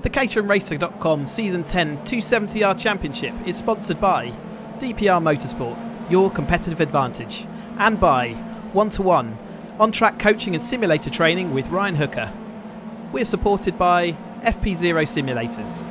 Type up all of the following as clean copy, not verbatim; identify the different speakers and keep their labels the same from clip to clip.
Speaker 1: The caterhamracer.com Season 10 270R Championship is sponsored by DPR Motorsport, your competitive advantage, and by 1-to-1 on-track coaching and simulator training with Ryan Hooker. We're supported by FPZero Simulators.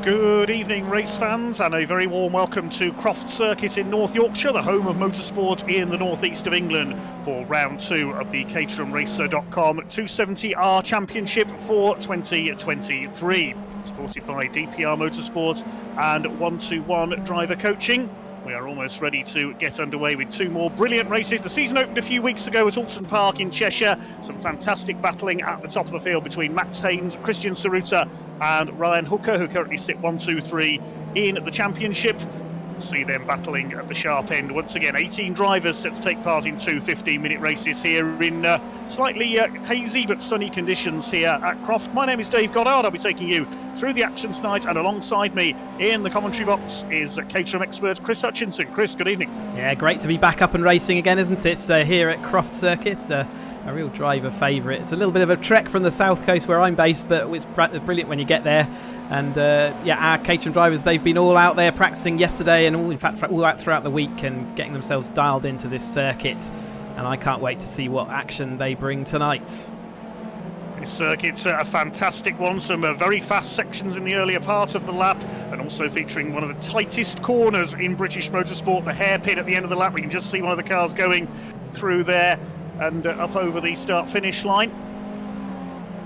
Speaker 2: Good evening, race fans, and a very warm welcome to Croft Circuit in North Yorkshire, the home of motorsport in the northeast of England, for round 2 of the caterhamracer.com 270R Championship for 2023. Supported by DPR Motorsport and 1-to-1 driver coaching. We are almost ready to get underway with 2 more brilliant races. The season opened a few weeks ago at Oulton Park in Cheshire. Some fantastic battling at the top of the field between Haynes, Christian Szaruta and Ryan Hooker, who currently sit 1, 2, 3 in the championship. We'll see them battling at the sharp end. Once again, 18 drivers set to take part in 2 15-minute races here in slightly hazy but sunny conditions here at Croft. My name is Dave Goddard. I'll be taking you through the action tonight, and alongside me in the commentary box is Caterham expert Chris Hutchinson. Chris, good evening.
Speaker 1: Yeah, great to be back up and racing again, isn't it? Here at Croft Circuit. A real driver favourite. It's a little bit of a trek from the south coast where I'm based, but it's brilliant when you get there. And our Caterham drivers, they've been all out there practicing yesterday and all out throughout the week and getting themselves dialed into this circuit. And I can't wait to see what action they bring tonight.
Speaker 2: This circuit's a fantastic one. Some very fast sections in the earlier part of the lap, and also featuring one of the tightest corners in British motorsport, the hairpin at the end of the lap. We can just see one of the cars going through there and up over the start-finish line.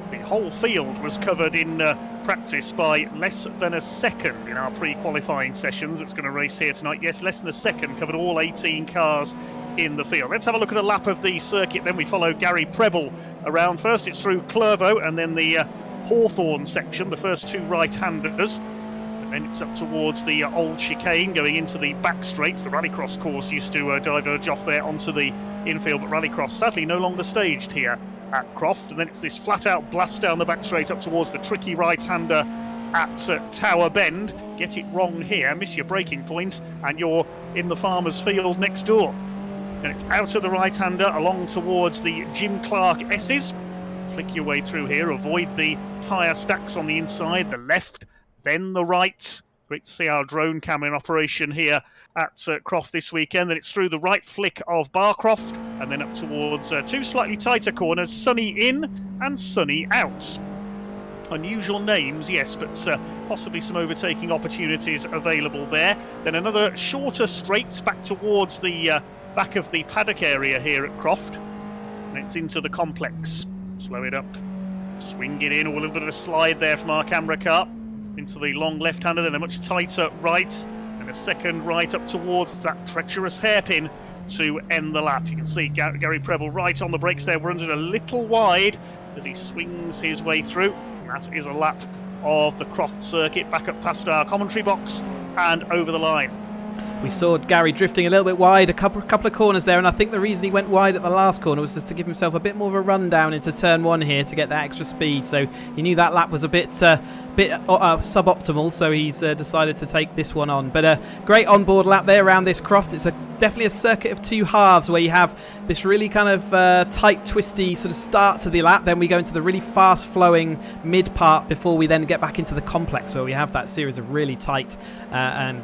Speaker 2: The whole field was covered in practice by less than a second in our pre-qualifying sessions. It's going to race here tonight. Yes, less than a second, covered all 18 cars in the field. Let's have a look at a lap of the circuit, then we follow Gary Preble around. First it's through Clervaux and then the Hawthorne section, the first 2 right-handers. And then it's up towards the old chicane going into the back straights. The rallycross course used to diverge off there onto the infield, but rallycross sadly no longer staged here at Croft. And then it's this flat-out blast down the back straight up towards the tricky right-hander at Tower Bend. Get it wrong here, miss your braking point, and you're in the farmer's field next door. Then it's out of the right-hander along towards the Jim Clark S's. Flick your way through here, avoid the tyre stacks on the inside, the left, then the right. Great to see our drone camera in operation here at Croft this weekend. Then it's through the right flick of Barcroft and then up towards 2 slightly tighter corners, Sunny in and Sunny out. Unusual names, yes, but possibly some overtaking opportunities available there. Then another shorter straight back towards the back of the paddock area here at Croft. And it's into the complex. Slow it up, swing it in, or a little bit of a slide there from our camera car. Into the long left-hander, then a much tighter right, and a second right up towards that treacherous hairpin to end the lap. You can see Gary Preble right on the brakes there, runs it a little wide as he swings his way through. And that is a lap of the Croft circuit, back up past our commentary box and over the line.
Speaker 1: We saw Gary drifting a little bit wide, a couple of corners there, and I think the reason he went wide at the last corner was just to give himself a bit more of a run down into turn 1 here to get that extra speed. So he knew that lap was a bit suboptimal, so he's decided to take this one on. But a great onboard lap there around this Croft. It's definitely a circuit of 2 halves where you have this really kind of tight, twisty sort of start to the lap. Then we go into the really fast-flowing mid part before we then get back into the complex where we have that series of really tight and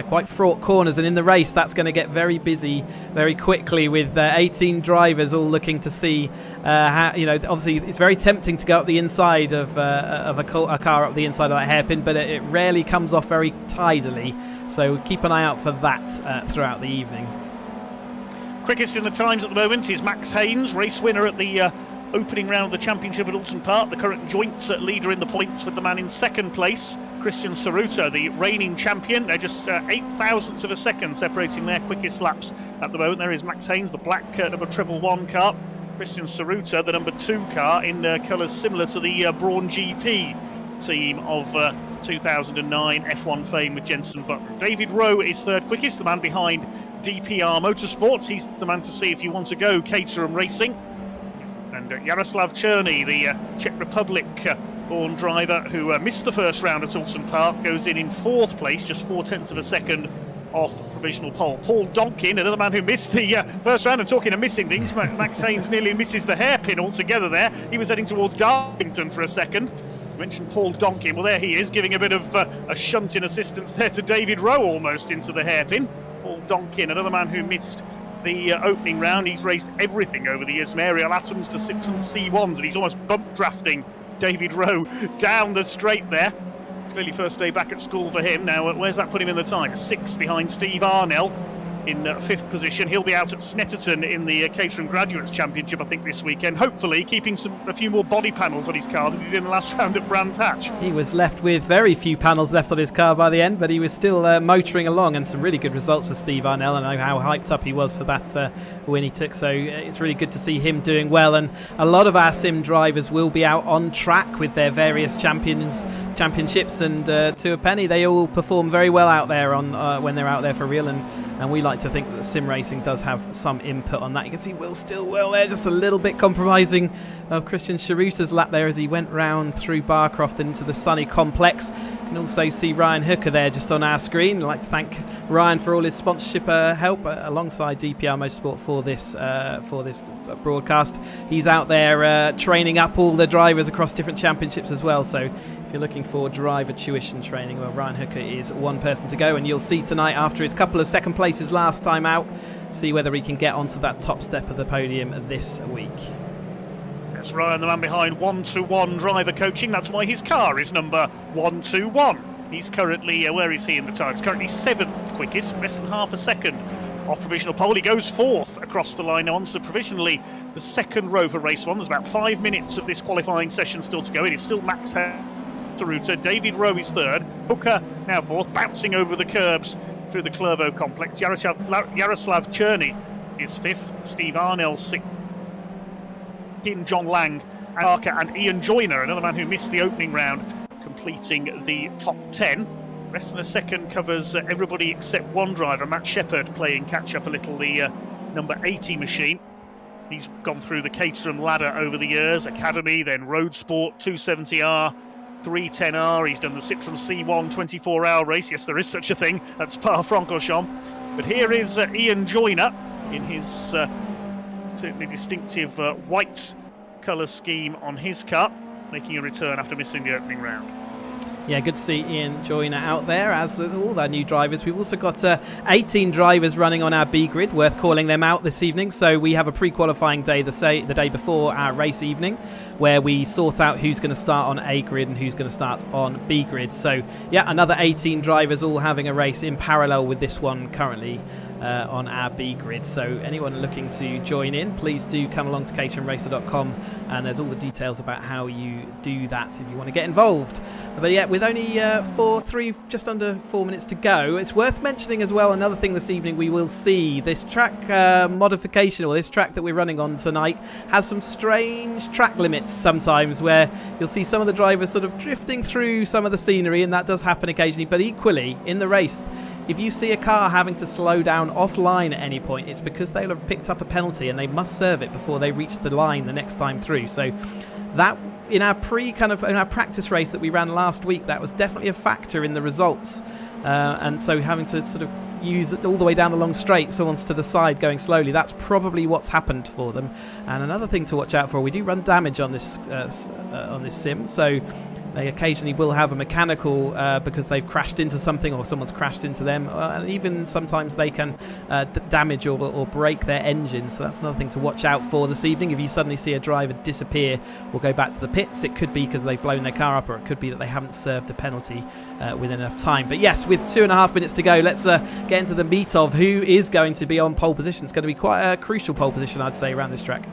Speaker 1: quite fraught corners. And in the race, that's going to get very busy very quickly with 18 drivers all looking to see how, obviously it's very tempting to go up the inside of a car up the inside of that hairpin, but it rarely comes off very tidily. So keep an eye out for that throughout the evening.
Speaker 2: Quickest in the times at the moment is Max Haynes, race winner at the opening round of the championship at Oulton Park, the current joint leader in the points with the man in second place, Christian Szaruta, the reigning champion. They're just 8 thousandths of a second separating their quickest laps at the moment. There is Max Haynes, the black number 111 car. Christian Szaruta, the number 2 car in colours similar to the Brawn GP team of 2009 F1 fame with Jenson Button. David Rowe is third quickest, the man behind DPR Motorsport. He's the man to see if you want to go Caterham Racing. And Jaroslav Černý, the Czech Republic born driver who missed the first round at Oulton Park, goes in 4th place, just 0.4 of a second off provisional pole. Paul Donkin, another man who missed the first round, and talking of missing things, Max Haynes nearly misses the hairpin altogether there. He was heading towards Darlington for a second. You mentioned Paul Donkin, well there he is, giving a bit of a shunt in assistance there to David Rowe, almost into the hairpin. Paul Donkin, another man who missed the opening round. He's raced everything over the years, from aerial atoms to Citroen C1s, and he's almost bump drafting David Rowe down the straight there. It's clearly first day back at school for him. Now, where's that put him in the time? 6th behind Steve Arnell in 5th position. He'll be out at Snetterton in the Caterham Graduates Championship, I think, this weekend. Hopefully keeping a few more body panels on his car than he did in the last round at Brands Hatch.
Speaker 1: He was left with very few panels left on his car by the end, but he was still motoring along, and some really good results for Steve Arnell. I know how hyped up he was for that win he took, so it's really good to see him doing well. And a lot of our sim drivers will be out on track with their various championships, and to a penny, they all perform very well out there on when they're out there for real, and we like to think that sim racing does have some input on that. You can see Will Stillwell there, just a little bit compromising of Christian Szarutas lap there as he went round through Barcroft into the Sunny Complex. You can also see Ryan Hooker there just on our screen. I'd like to thank Ryan for all his sponsorship help alongside DPR Motorsport for this broadcast. He's out there training up all the drivers across different championships as well, so if you're looking for driver tuition training, well, Ryan Hooker is one person to go, and you'll see tonight, after his couple of second places last time out, see whether he can get onto that top step of the podium this week.
Speaker 2: That's Ryan, the man behind 1-2-1 driver coaching. That's why his car is number 121. He's currently, where is he in the time? He's currently 7th quickest, less than half a second off provisional pole. He goes 4th across the line on, so provisionally the second row for race 1. There's about 5 minutes of this qualifying session still to go. It is still Max Szaruta. David Rowe is 3rd. Hooker now 4th, bouncing over the curbs through the Clervaux complex. Jaroslav Cherny is 5th. Steve Arnell 6th. John Lang, Parker, and Ian Joyner, another man who missed the opening round, completing the top 10. Less than a second covers everybody except one driver, Matt Shepherd, playing catch-up a little, the number 80 machine. He's gone through the Caterham ladder over the years, Academy, then Road Sport, 270R, 310R. He's done the Citroen C1 24-hour race. Yes, there is such a thing at Spa-Francorchamps. But here is Ian Joyner in his certainly distinctive white colour scheme on his car, making a return after missing the opening round.
Speaker 1: Yeah, good to see Ian Joyner out there, as with all our new drivers. We've also got 18 drivers running on our B grid, worth calling them out this evening. So we have a pre-qualifying day, the day before our race evening, where we sort out who's going to start on A grid and who's going to start on B grid. So yeah, another 18 drivers all having a race in parallel with this one currently on our B grid. So anyone looking to join in, please do come along to caterhamracer.com, and there's all the details about how you do that if you want to get involved. But yeah, with only just under 4 minutes to go, it's worth mentioning as well, another thing this evening we will see, this track modification, or this track that we're running on tonight, has some strange track limits sometimes, where you'll see some of the drivers sort of drifting through some of the scenery, and that does happen occasionally. But equally in the race, if you see a car having to slow down offline at any point, it's because they'll have picked up a penalty and they must serve it before they reach the line the next time through. So that, in our practice race that we ran last week, that was definitely a factor in the results. And so having to sort of use it all the way down the long straight, someone's to the side going slowly, that's probably what's happened for them. And another thing to watch out for, we do run damage on this sim, so they occasionally will have a mechanical because they've crashed into something or someone's crashed into them, and even sometimes they can damage or break their engine. So that's another thing to watch out for this evening. If you suddenly see a driver disappear or go back to the pits, it could be because they've blown their car up, or it could be that they haven't served a penalty within enough time. But yes, with 2.5 minutes to go, let's get into the meat of who is going to be on pole position. It's going to be quite a crucial pole position, I'd say, around this track.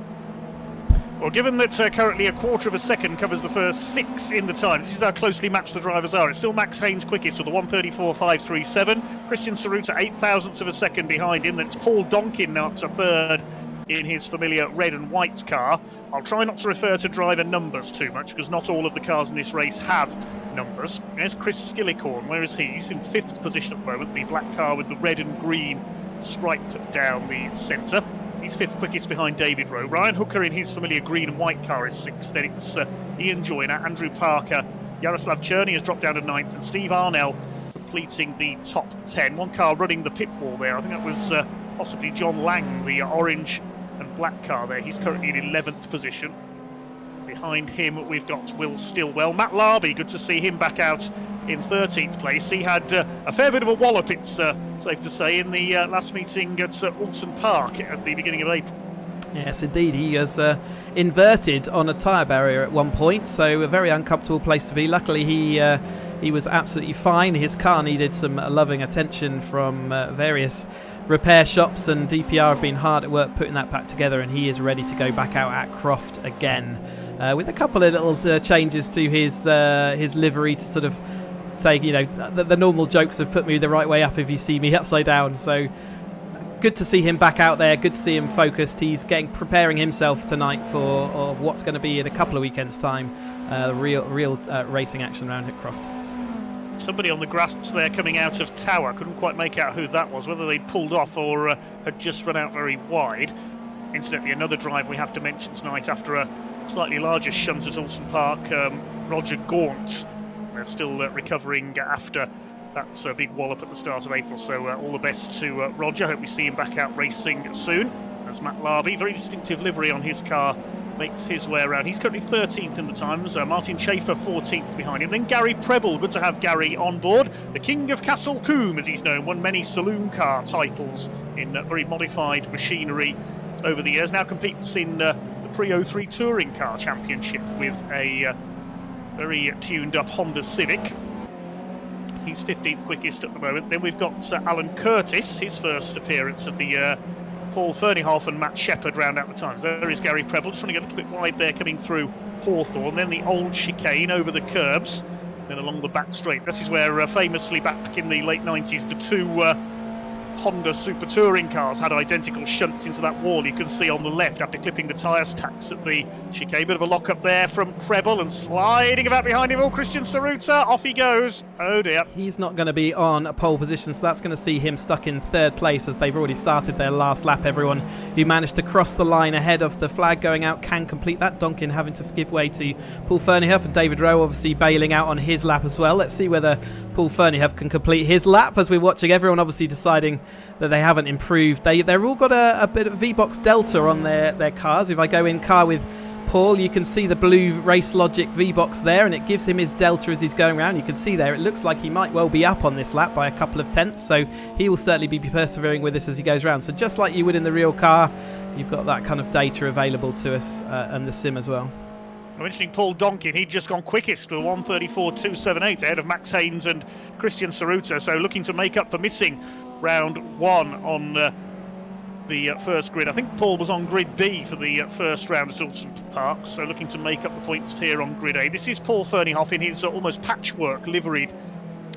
Speaker 2: Well, given that currently a quarter of a second covers the first 6 in the time, this is how closely matched the drivers are. It's still Max Haynes quickest with a 1:34.537. Christian Szaruta 0.08 of a second behind him. Then it's Paul Donkin now up to 3rd in his familiar red and white car. I'll try not to refer to driver numbers too much, because not all of the cars in this race have numbers. There's Chris Skillicorn. Where is he? He's in 5th position at the moment, the black car with the red and green stripe down the centre. He's 5th quickest behind David Rowe. Ryan Hooker in his familiar green and white car is 6th. Then it's Ian Joyner, Andrew Parker, Jaroslav Cherny has dropped down to 9th, and Steve Arnell completing the top 10. One car running the pit wall there. I think that was possibly John Lang, the orange and black car there. He's currently in 11th position. Behind him, we've got Will Stillwell. Matt Larby, good to see him back out in 13th place. He had a fair bit of a wallop, it's safe to say, in the last meeting at Oulton Park at the beginning of April.
Speaker 1: Yes, indeed. He has inverted on a tyre barrier at one point, so a very uncomfortable place to be. Luckily, he was absolutely fine. His car needed some loving attention from various repair shops, and DPR have been hard at work putting that back together, and he is ready to go back out at Croft again, with a couple of little changes to his livery to sort of say, you know, the normal jokes of put me the right way up if you see me upside down. So good to see him back out there. Good to see him focused. He's preparing himself tonight for what's going to be in a couple of weekends' time, real racing action around at Croft.
Speaker 2: Somebody on the grass there coming out of Tower. Couldn't quite make out who that was, whether they pulled off or had just run out very wide. Incidentally, another drive we have to mention tonight after a slightly larger shunt at Oulton Park, Roger Gaunt. They're still recovering after that big wallop at the start of April, so all the best to Roger. Hope we see him back out racing soon. As Matt Larby, very distinctive livery on his car, makes his way around. He's currently 13th in the times. Martin Schaefer 14th behind him. Then Gary Preble, good to have Gary on board. The King of Castle Combe, as he's known, won many saloon car titles in very modified machinery over the years. Now competes in the Pre-03 Touring Car Championship with a very tuned up Honda Civic. He's 15th quickest at the moment. Then we've got Alan Curtis, his first appearance of the year. Paul Ferneyhoff and Matt Shepherd round out the times. There is Gary Preble, just trying to get a little bit wide there coming through Hawthorne. Then the old chicane over the curbs, then along the back straight. This is where famously back in the late 90s, the two Honda Super Touring cars had identical shunts into that wall you can see on the left after clipping the tyre stacks at the chicane. Bit of a lock up there from Preble, and sliding about behind him, Christian Szaruta. Off he goes. Oh dear. He's
Speaker 1: not going to be on a pole position, so that's going to see him stuck in third place as they've already started their last lap. Everyone who managed to cross the line ahead of the flag going out can complete that. Donkin having to give way to Paul Ferneyhoff, and David Rowe obviously bailing out on his lap as well. Let's see whether Paul Ferneyhoff can complete his lap, as we're watching everyone obviously deciding that they haven't improved. They're all got a bit of V-Box Delta on their cars. If I go in car with Paul, you can see the blue Race Logic V-Box there, and it gives him his delta as he's going around. You can see there, it looks like he might well be up on this lap by a couple of tenths, so he will certainly be persevering with this as he goes around. So just like you would in the real car, you've got that kind of data available to us and the sim as well.
Speaker 2: Mentioning Paul Donkin, he'd just gone quickest with 1:34.278 ahead of Max Haynes and Christian Szaruta, so looking to make up for missing round one on the first grid. I think Paul was on grid B for the first round at Oulton Park, so looking to make up the points here on grid A. This is Paul Ferneyhoff in his almost patchwork liveried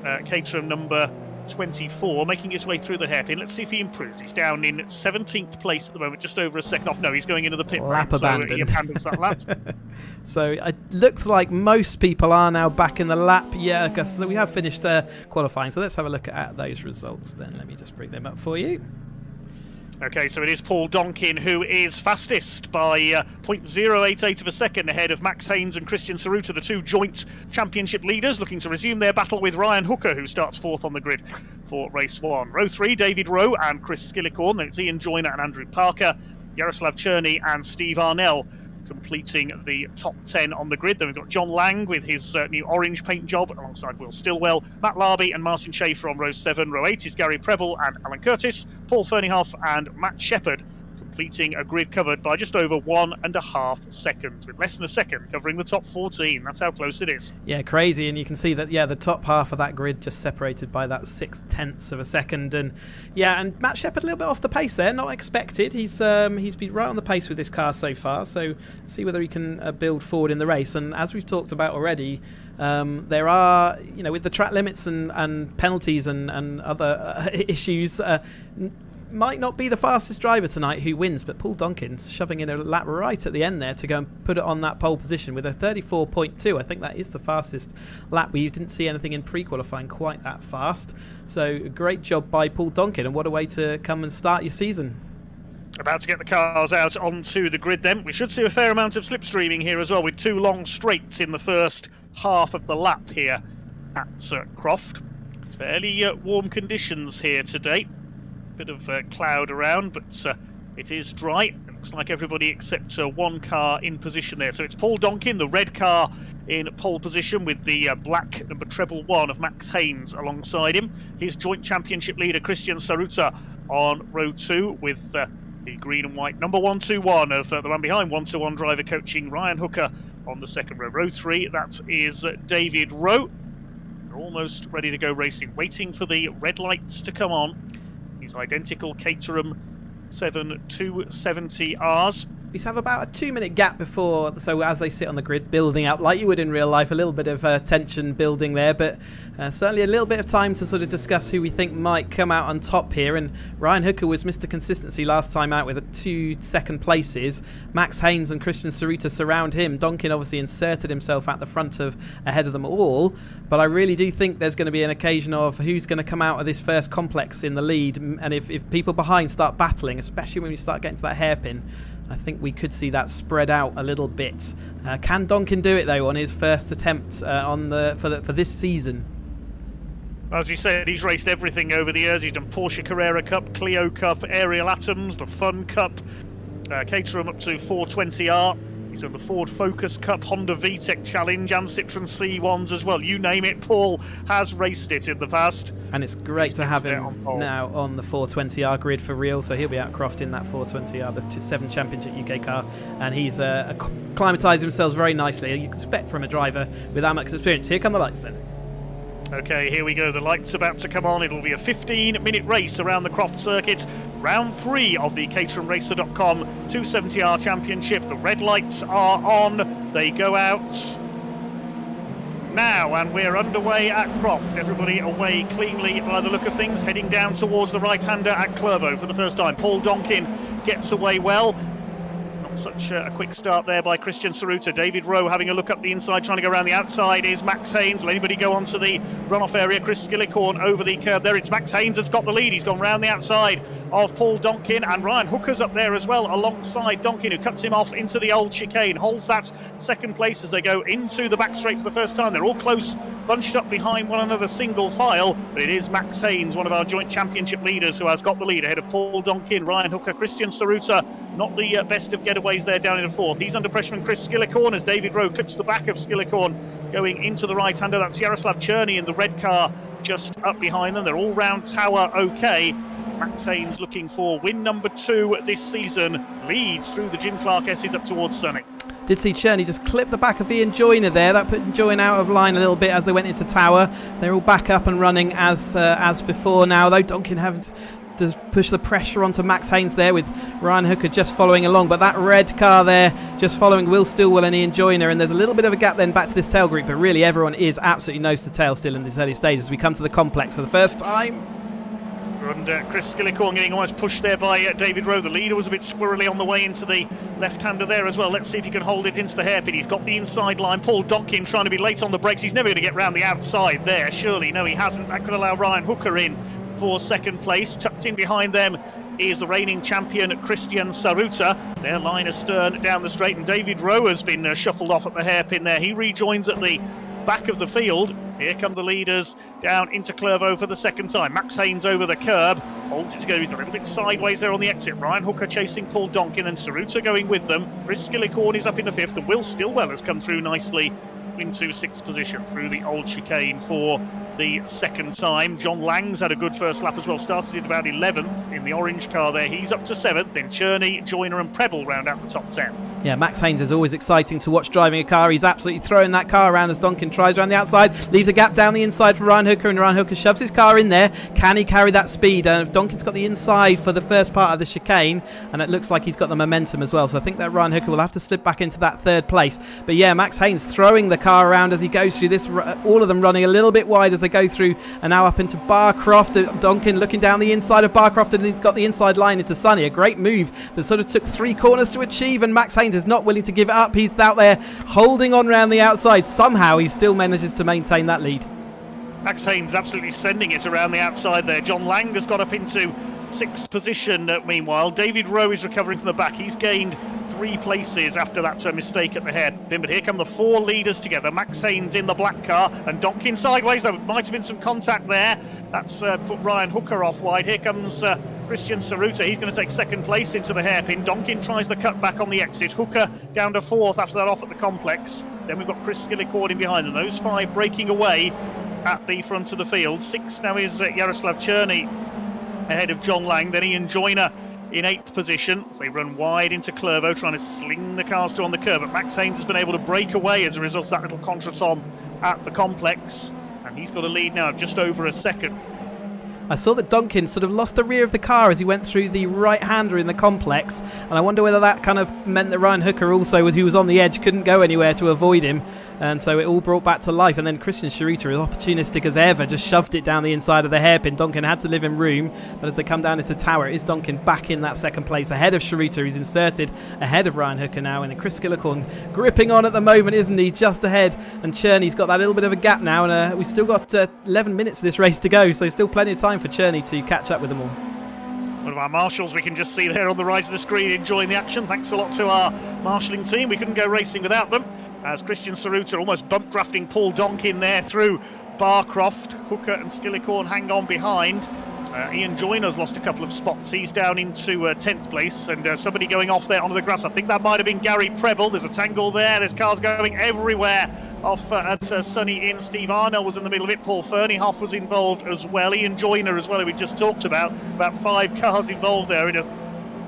Speaker 2: Caterham number 24, making his way through the hairpin. Let's see if he improves. He's down in 17th place at the moment, just over a second off. No, he's going into the pit
Speaker 1: lap
Speaker 2: lane,
Speaker 1: abandoned.
Speaker 2: So he abandons that lap.
Speaker 1: So it looks like most people are now back in the lap. Yeah, because we have finished qualifying. So let's have a look at those results then. Let me just bring them up for you.
Speaker 2: Okay, so it is Paul Donkin who is fastest by 0.088 of a second ahead of Max Haynes and Christian Szaruta, the two joint championship leaders, looking to resume their battle with Ryan Hooker, who starts fourth on the grid for race one. Row 3, David Rowe and Chris Skillicorn. Then it's Ian Joyner and Andrew Parker, Yaroslav Cherney and Steve Arnell completing the top 10 on the grid. Then we've got John Lang with his new orange paint job alongside Will Stillwell, Matt Larby and Martin Schaefer on row 7. Row 8 is Gary Preble and Alan Curtis, Paul Ferneyhoff and Matt Shepherd, completing a grid covered by just over 1.5 seconds, with less than a second covering the top 14. That's how close it is.
Speaker 1: Yeah, crazy. And you can see that, yeah, the top half of that grid just separated by that 0.6 of a second. And yeah, and Matt Shepherd a little bit off the pace there, not expected. He's been right on the pace with this car so far, so see whether he can build forward in the race. And as we've talked about already, there are, you know, with the track limits and penalties and other issues, might not be the fastest driver tonight who wins, but Paul Donkin's shoving in a lap right at the end there to go and put it on that pole position with a 34.2. I think that is the fastest lap. We didn't see anything in pre-qualifying quite that fast. So great job by Paul Donkin, and what a way to come and start your season.
Speaker 2: About to get the cars out onto the grid then. We should see a fair amount of slipstreaming here as well, with two long straights in the first half of the lap here at Croft. Fairly warm conditions here today. Bit of cloud around, but it is dry. It looks like everybody except one car in position there. So it's Paul Donkin, the red car, in pole position with the black number treble 1 of Max Haynes alongside him. His joint championship leader Christian Szaruta on row 2 with the green and white number 121 of the one behind 121 driver coaching Ryan Hooker on the second row. Row 3, that is David Rowe. They're almost ready to go racing, waiting for the red lights to come on. These identical Caterham 270Rs.
Speaker 1: We have about a 2-minute gap before, so as they sit on the grid, building up like you would in real life, a little bit of tension building there, but certainly a little bit of time to sort of discuss who we think might come out on top here. And Ryan Hooker was Mr. Consistency last time out with 2 second places. Max Haynes and Christian Szaruta surround him. Donkin obviously inserted himself at the front ahead of them all, but I really do think there's going to be an occasion of who's going to come out of this first complex in the lead, and if people behind start battling, especially when we start getting to that hairpin, I think we could see that spread out a little bit. Can Donkin do it though on his first attempt for this season?
Speaker 2: As you said, he's raced everything over the years. He's done Porsche Carrera Cup, Clio Cup, Aerial Atoms, the Fun Cup, Caterham up to 420R. He's done the Ford Focus Cup, Honda VTEC Challenge, and Citroen C1s as well. You name it, Paul has raced it in the past.
Speaker 1: And it's great to have him now on the 420R grid for real. So he'll be at Croft in that 420R, the 7 Championship UK car. And he's acclimatised himself very nicely. You can expect from a driver with that much experience. Here come the lights then.
Speaker 2: Okay, here we go. The light's about to come on. It'll be a 15-minute race around the Croft circuit. Round 3 of the caterhamracer.com 270R Championship. The red lights are on. They go out now, and we're underway at Croft. Everybody away cleanly by the look of things, heading down towards the right-hander at Clervaux for the first time. Paul Donkin gets away well. Such a quick start there by Christian Szaruta. David Rowe having a look up the inside, trying to go around the outside is Max Haynes. Will anybody go onto the runoff area? Chris Skillicorn over the curb there. It's Max Haynes that's got the lead. He's gone round the outside of Paul Donkin, and Ryan Hooker's up there as well alongside Donkin, who cuts him off into the old chicane. Holds that second place as they go into the back straight for the first time. They're all close, bunched up behind one another, single file, but it is Max Haynes, one of our joint championship leaders, who has got the lead ahead of Paul Donkin, Ryan Hooker, Christian Szaruta. Not the best of getaways there down in the fourth. He's under pressure from Chris Skillicorn as David Rowe clips the back of Skillicorn going into the right-hander. That's Yaroslav Cherny in the red car just up behind them. They're all round tower okay. Max Haynes looking for win number 2 this season. Leads through the Jim Clark S's up towards Sunny.
Speaker 1: Did see Cherny just clip the back of Ian Joyner there. That put Joyner out of line a little bit as they went into tower. They're all back up and running as before now, though. Donkin having to push the pressure onto Max Haynes there with Ryan Hooker just following along, but that red car there just following Will Stillwell and Ian Joyner, and there's a little bit of a gap then back to this tail group, but really everyone is absolutely nose to tail still in this early stage as we come to the complex for the first time.
Speaker 2: And Chris Skillicorn getting almost pushed there by David Rowe. The leader was a bit squirrely on the way into the left-hander there as well. Let's see if he can hold it into the hairpin. He's got the inside line. Paul Donkin trying to be late on the brakes. He's never going to get round the outside there, surely. No, he hasn't. That could allow Ryan Hooker in for second place. Tucked in behind them is the reigning champion Christian Szaruta. Their line astern down the straight, and David Rowe has been shuffled off at the hairpin there. He rejoins at the back of the field. Here come the leaders down into Clervaux for the second time. Max Haynes over the curb, holds it together. He's a little bit sideways there on the exit. Ryan Hooker chasing Paul Donkin, and Szaruta going with them. Chris Skillicorn is up in the 5th, and Will Stillwell has come through nicely into 6th position through the old chicane for the second time. John Lang's had a good first lap as well, started at about 11th in the orange car there. He's up to 7th, then Cherny, Joyner and Preble round out the top 10.
Speaker 1: Yeah, Max Haynes is always exciting to watch driving a car. He's absolutely throwing that car around as Donkin tries around the outside, leaves a gap down the inside for Ryan Hooker, and Ryan Hooker shoves his car in there. Can he carry that speed? Donkin's got the inside for the first part of the chicane, and it looks like he's got the momentum as well, so I think that Ryan Hooker will have to slip back into that 3rd place. But yeah, Max Haynes throwing the car around as he goes through this, all of them running a little bit wide as they go through, and now up into Barcroft. Donkin looking down the inside of Barcroft, and he's got the inside line into Sunny. A great move that sort of took 3 corners to achieve, and Max Haynes is not willing to give it up. He's out there holding on around the outside. Somehow he still manages to maintain that lead.
Speaker 2: Max Haynes absolutely sending it around the outside there. John Lang has got up into 6th position meanwhile. David Rowe is recovering from the back. He's gained 3 places after that mistake at the hairpin. But here come the 4 leaders together. Max Haynes in the black car and Donkin sideways. There might have been some contact there. That's put Ryan Hooker off wide. Here comes Christian Szaruta. He's going to take 2nd place into the hairpin. Donkin tries the cut back on the exit. Hooker down to 4th after that off at the complex. Then we've got Chris Skillicord in behind them. Those 5 breaking away at the front of the field. 6 now is Jaroslav Černý ahead of John Lang. Then Ian Joyner in 8th position. So they run wide into Clervaux, trying to sling the cars to on the curb. But Max Haynes has been able to break away as a result of that little contretemps at the complex. And he's got a lead now of just over a second.
Speaker 1: I saw that Donkin sort of lost the rear of the car as he went through the right-hander in the complex, and I wonder whether that kind of meant that Ryan Hooker also, as he was on the edge, couldn't go anywhere to avoid him, and so it all brought back to life. And then Christian Szaruta, as opportunistic as ever, just shoved it down the inside of the hairpin. Donkin had to live in room, but as they come down into Tower, it is Donkin back in that 2nd place ahead of Szaruta. He's inserted ahead of Ryan Hooker now, and Chris Skillicord gripping on at the moment, isn't he? Just ahead, and Černy's got that little bit of a gap now, and we've still got 11 minutes of this race to go, so still plenty of time for Černý to catch up with them all.
Speaker 2: One of our marshals we can just see there on the right of the screen enjoying the action. Thanks a lot to our marshalling team. We couldn't go racing without them. As Christian Szaruta almost bump drafting Paul Donkin there through Barcroft. Hooker and Skillicord hang on behind. Ian Joyner's lost a couple of spots. He's down into 10th place, and somebody going off there onto the grass. I think that might have been Gary Preble. There's a tangle there. There's cars going everywhere off at Sunny Inn. Steve Arnell was in the middle of it. Paul Ferniehoff was involved as well. Ian Joyner as well, who we just talked about. About 5 cars involved there in a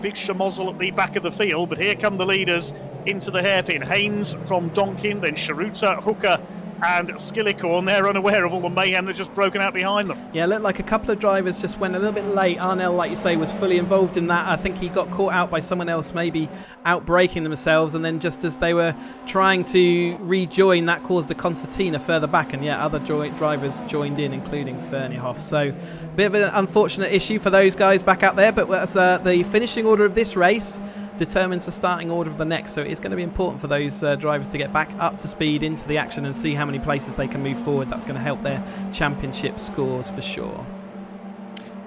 Speaker 2: big schmozzle at the back of the field. But here come the leaders into the hairpin. Haynes from Donkin, then Szaruta, Hooker and Skillicord. They're unaware of all the mayhem that's just broken out behind them.
Speaker 1: Yeah, it looked like a couple of drivers just went a little bit late. Arnell, like you say, was fully involved in that. I think he got caught out by someone else, maybe out braking themselves, and then just as they were trying to rejoin, that caused a concertina further back, and yeah, other drivers joined in, including Ferniehoff. So a bit of an unfortunate issue for those guys back out there, but as the finishing order of this race determines the starting order of the next, so it's going to be important for those drivers to get back up to speed into the action and see how many places they can move forward. That's going to help their championship scores for sure.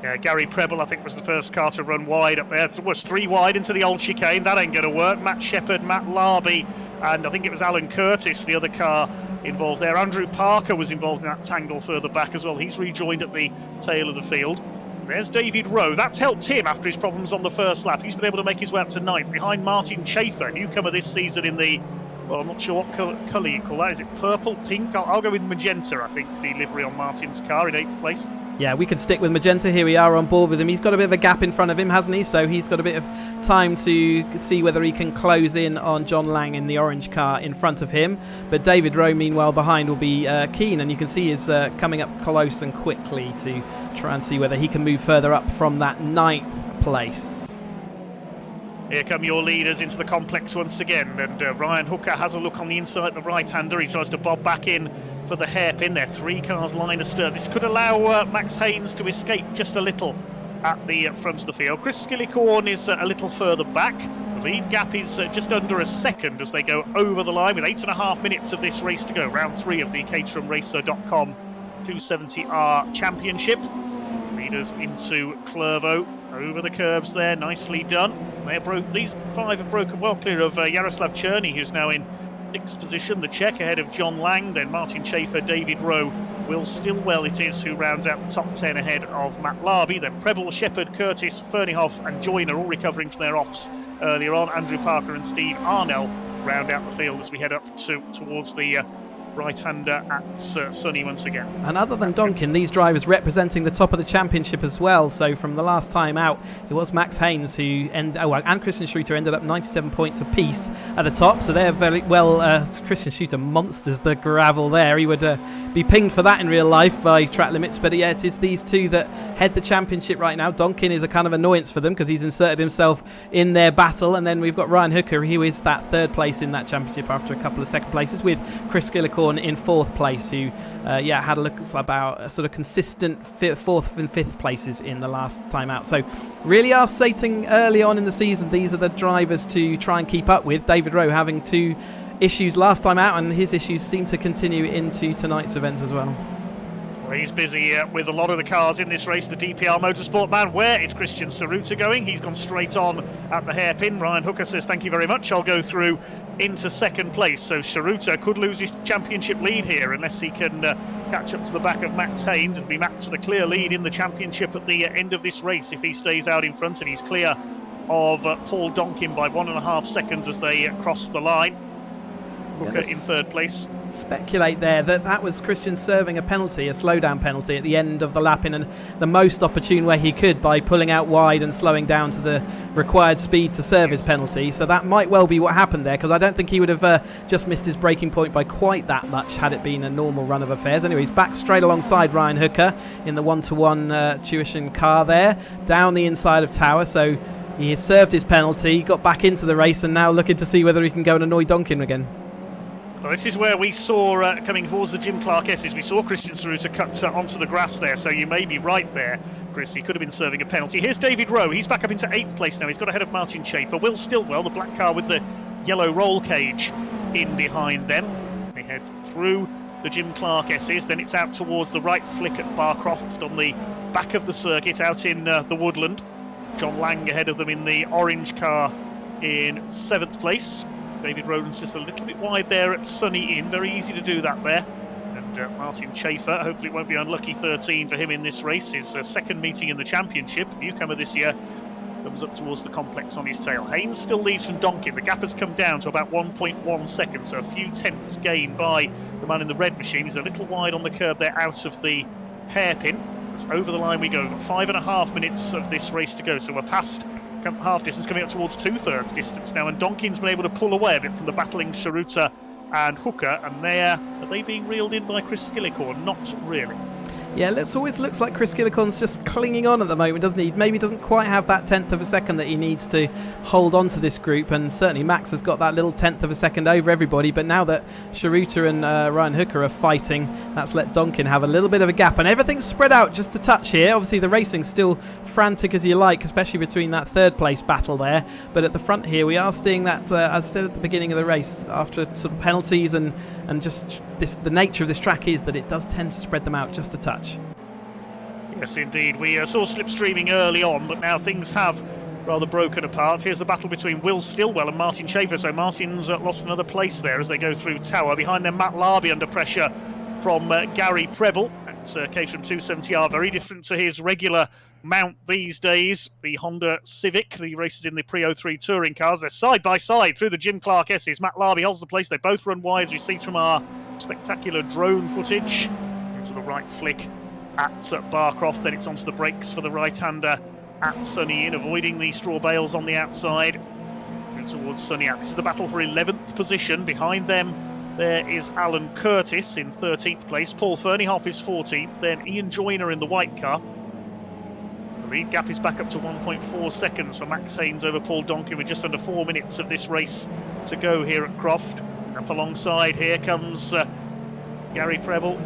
Speaker 2: Yeah, Gary Preble, I think, was the first car to run wide up there. It was 3 wide into the old chicane. That ain't going to work. Matt Shepherd, Matt Larby, and I think it was Alan Curtis, the other car involved there. Andrew Parker was involved in that tangle further back as well. He's rejoined at the tail of the field. There's David Rowe. That's helped him after his problems on the first lap. He's been able to make his way up to 9th behind Martin Schaefer, newcomer this season in the, well, I'm not sure what colour you call that. Is it purple, pink? I'll go with magenta, I think, the livery on Martin's car in 8th place.
Speaker 1: Yeah, we can stick with magenta. Here we are on board with him. He's got a bit of a gap in front of him, hasn't he? So he's got a bit of time to see whether he can close in on John Lang in the orange car in front of him. But David Rowe, meanwhile, behind will be keen, and you can see he's coming up close and quickly to try and see whether he can move further up from that 9th place.
Speaker 2: Here come your leaders into the complex once again, and Ryan Hooker has a look on the inside, the right-hander. He tries to bob back in for the hairpin. There, 3 cars line astern. This could allow Max Haynes to escape just a little at the front of the field. Chris Skillicord is a little further back. The lead gap is just under a second as they go over the line with 8.5 minutes of this race to go. Round 3 of the caterhamracer.com 270R Championship. Leaders into Clervaux. Over the curbs there, nicely done. These 5 have broken well clear of Jaroslav Černý, who's now in 6th position. The Czech ahead of John Lang, then Martin Schaefer, David Rowe, Will Stillwell it is who rounds out the top 10 ahead of Matt Larby. Then Preble, Shepherd, Curtis, Ferniehoff and Joyner all recovering from their offs earlier on. Andrew Parker and Steve Arnell round out the field as we head up towards the right-hander at Sunny once again.
Speaker 1: And other than Donkin, these drivers representing the top of the championship as well. So from the last time out, it was Max Haynes who and Christian Szaruta ended up 97 points apiece at the top. So they're very well. Christian Szaruta monsters the gravel there. He would be pinged for that in real life by track limits. But yeah, it is these 2 that head the championship right now. Donkin is a kind of annoyance for them because he's inserted himself in their battle. And then we've got Ryan Hooker, who is that 3rd place in that championship after a couple of 2nd places, with Chris Skillicord in 4th place, who had a look about a sort of consistent 4th and 5th places in the last time out. So really are stating early on in the season these are the drivers to try and keep up with. David Rowe having 2 issues last time out, and his issues seem to continue into tonight's event as well.
Speaker 2: He's busy with a lot of the cars in this race. The DPR Motorsport man, where is Christian Szaruta going? He's gone straight on at the hairpin. Ryan Hooker says, thank you very much, I'll go through into second place. So Szaruta could lose his championship lead here unless he can catch up to the back of Max Haynes. It'll be Max with a clear lead in the championship at the end of this race if he stays out in front, and he's clear of Paul Donkin by 1.5 seconds as they cross the line. Hooker in third place.
Speaker 1: Speculate there that was Christian serving a penalty, a slowdown penalty at the end of the lap in the most opportune way he could by pulling out wide and slowing down to the required speed to serve his penalty. So that might well be what happened there, because I don't think he would have just missed his braking point by quite that much had it been a normal run of affairs. Anyway, he's back straight alongside Ryan Hooker in the 1-to-1 tuition car there, down the inside of Tower. So he has served his penalty, got back into the race, and now looking to see whether he can go and annoy Donkin again.
Speaker 2: Well, this is where we saw, coming towards the Jim Clark S's, we saw Christian Szaruta cut onto the grass there, so you may be right there, Chris. He could have been serving a penalty. Here's David Rowe. He's back up into 8th place now. He's got ahead of Martin Schaefer. Will Stillwell, the black car with the yellow roll cage, in behind them. They head through the Jim Clark S's, then it's out towards the right flick at Croft on the back of the circuit, out in the woodland. John Lang ahead of them in the orange car in 7th place. David Rowland's just a little bit wide there at Sunny Inn. Very easy to do that there. And Martin Schaefer, hopefully it won't be unlucky 13 for him in this race. His second meeting in the championship, newcomer this year, comes up towards the complex on his tail. Haynes still leads from Donkin. The gap has come down to about 1.1 seconds, so a few tenths gained by the man in the red machine. He's a little wide on the curb there out of the hairpin. It's over the line we go. We've got 5.5 minutes of this race to go, so we're past half distance, coming up towards 2/3 distance now, and Donkin's been able to pull away a bit from the battling Szaruta and Hooker, and are they being reeled in by Chris Skillicorn? Not really.
Speaker 1: Yeah, it always looks like Chris Skillicorn's just clinging on at the moment, doesn't he? Maybe doesn't quite have that 1/10 of a second that he needs to hold on to this group, and certainly Max has got that little 1/10 of a second over everybody, but now that Szaruta and Ryan Hooker are fighting, that's let Donkin have a little bit of a gap, and everything's spread out just a touch here. Obviously the racing's still frantic as you like, especially between that 3rd place battle there, but at the front here we are seeing that, as I said at the beginning of the race, after sort of penalties and just the nature of this track is that it does tend to spread them out just a touch.
Speaker 2: Yes, indeed. We saw slipstreaming early on, but now things have rather broken apart. Here's the battle between Will Stillwell and Martin Schaefer. So Martin's lost another place there as they go through Tower. Behind them, Matt Larby under pressure from Gary Preble at Caterham 270R. Very different to his regular mount these days. The Honda Civic, the races in the Pre-03 touring cars. They're side by side through the Jim Clark S's. Matt Larby holds the place. They both run wide, as we see from our spectacular drone footage. Into the right flick at Croft, then it's onto the brakes for the right-hander at Sunny Inn, avoiding the straw bales on the outside. Going towards Sunny Inn. This is the battle for 11th position. Behind them, there is Alan Curtis in 13th place. Paul Fernyhoff is 14th. Then Ian Joyner in the white car. The lead gap is back up to 1.4 seconds for Max Haynes over Paul Donkin, with just under 4 minutes of this race to go here at Croft. Up alongside here comes Gary Preble.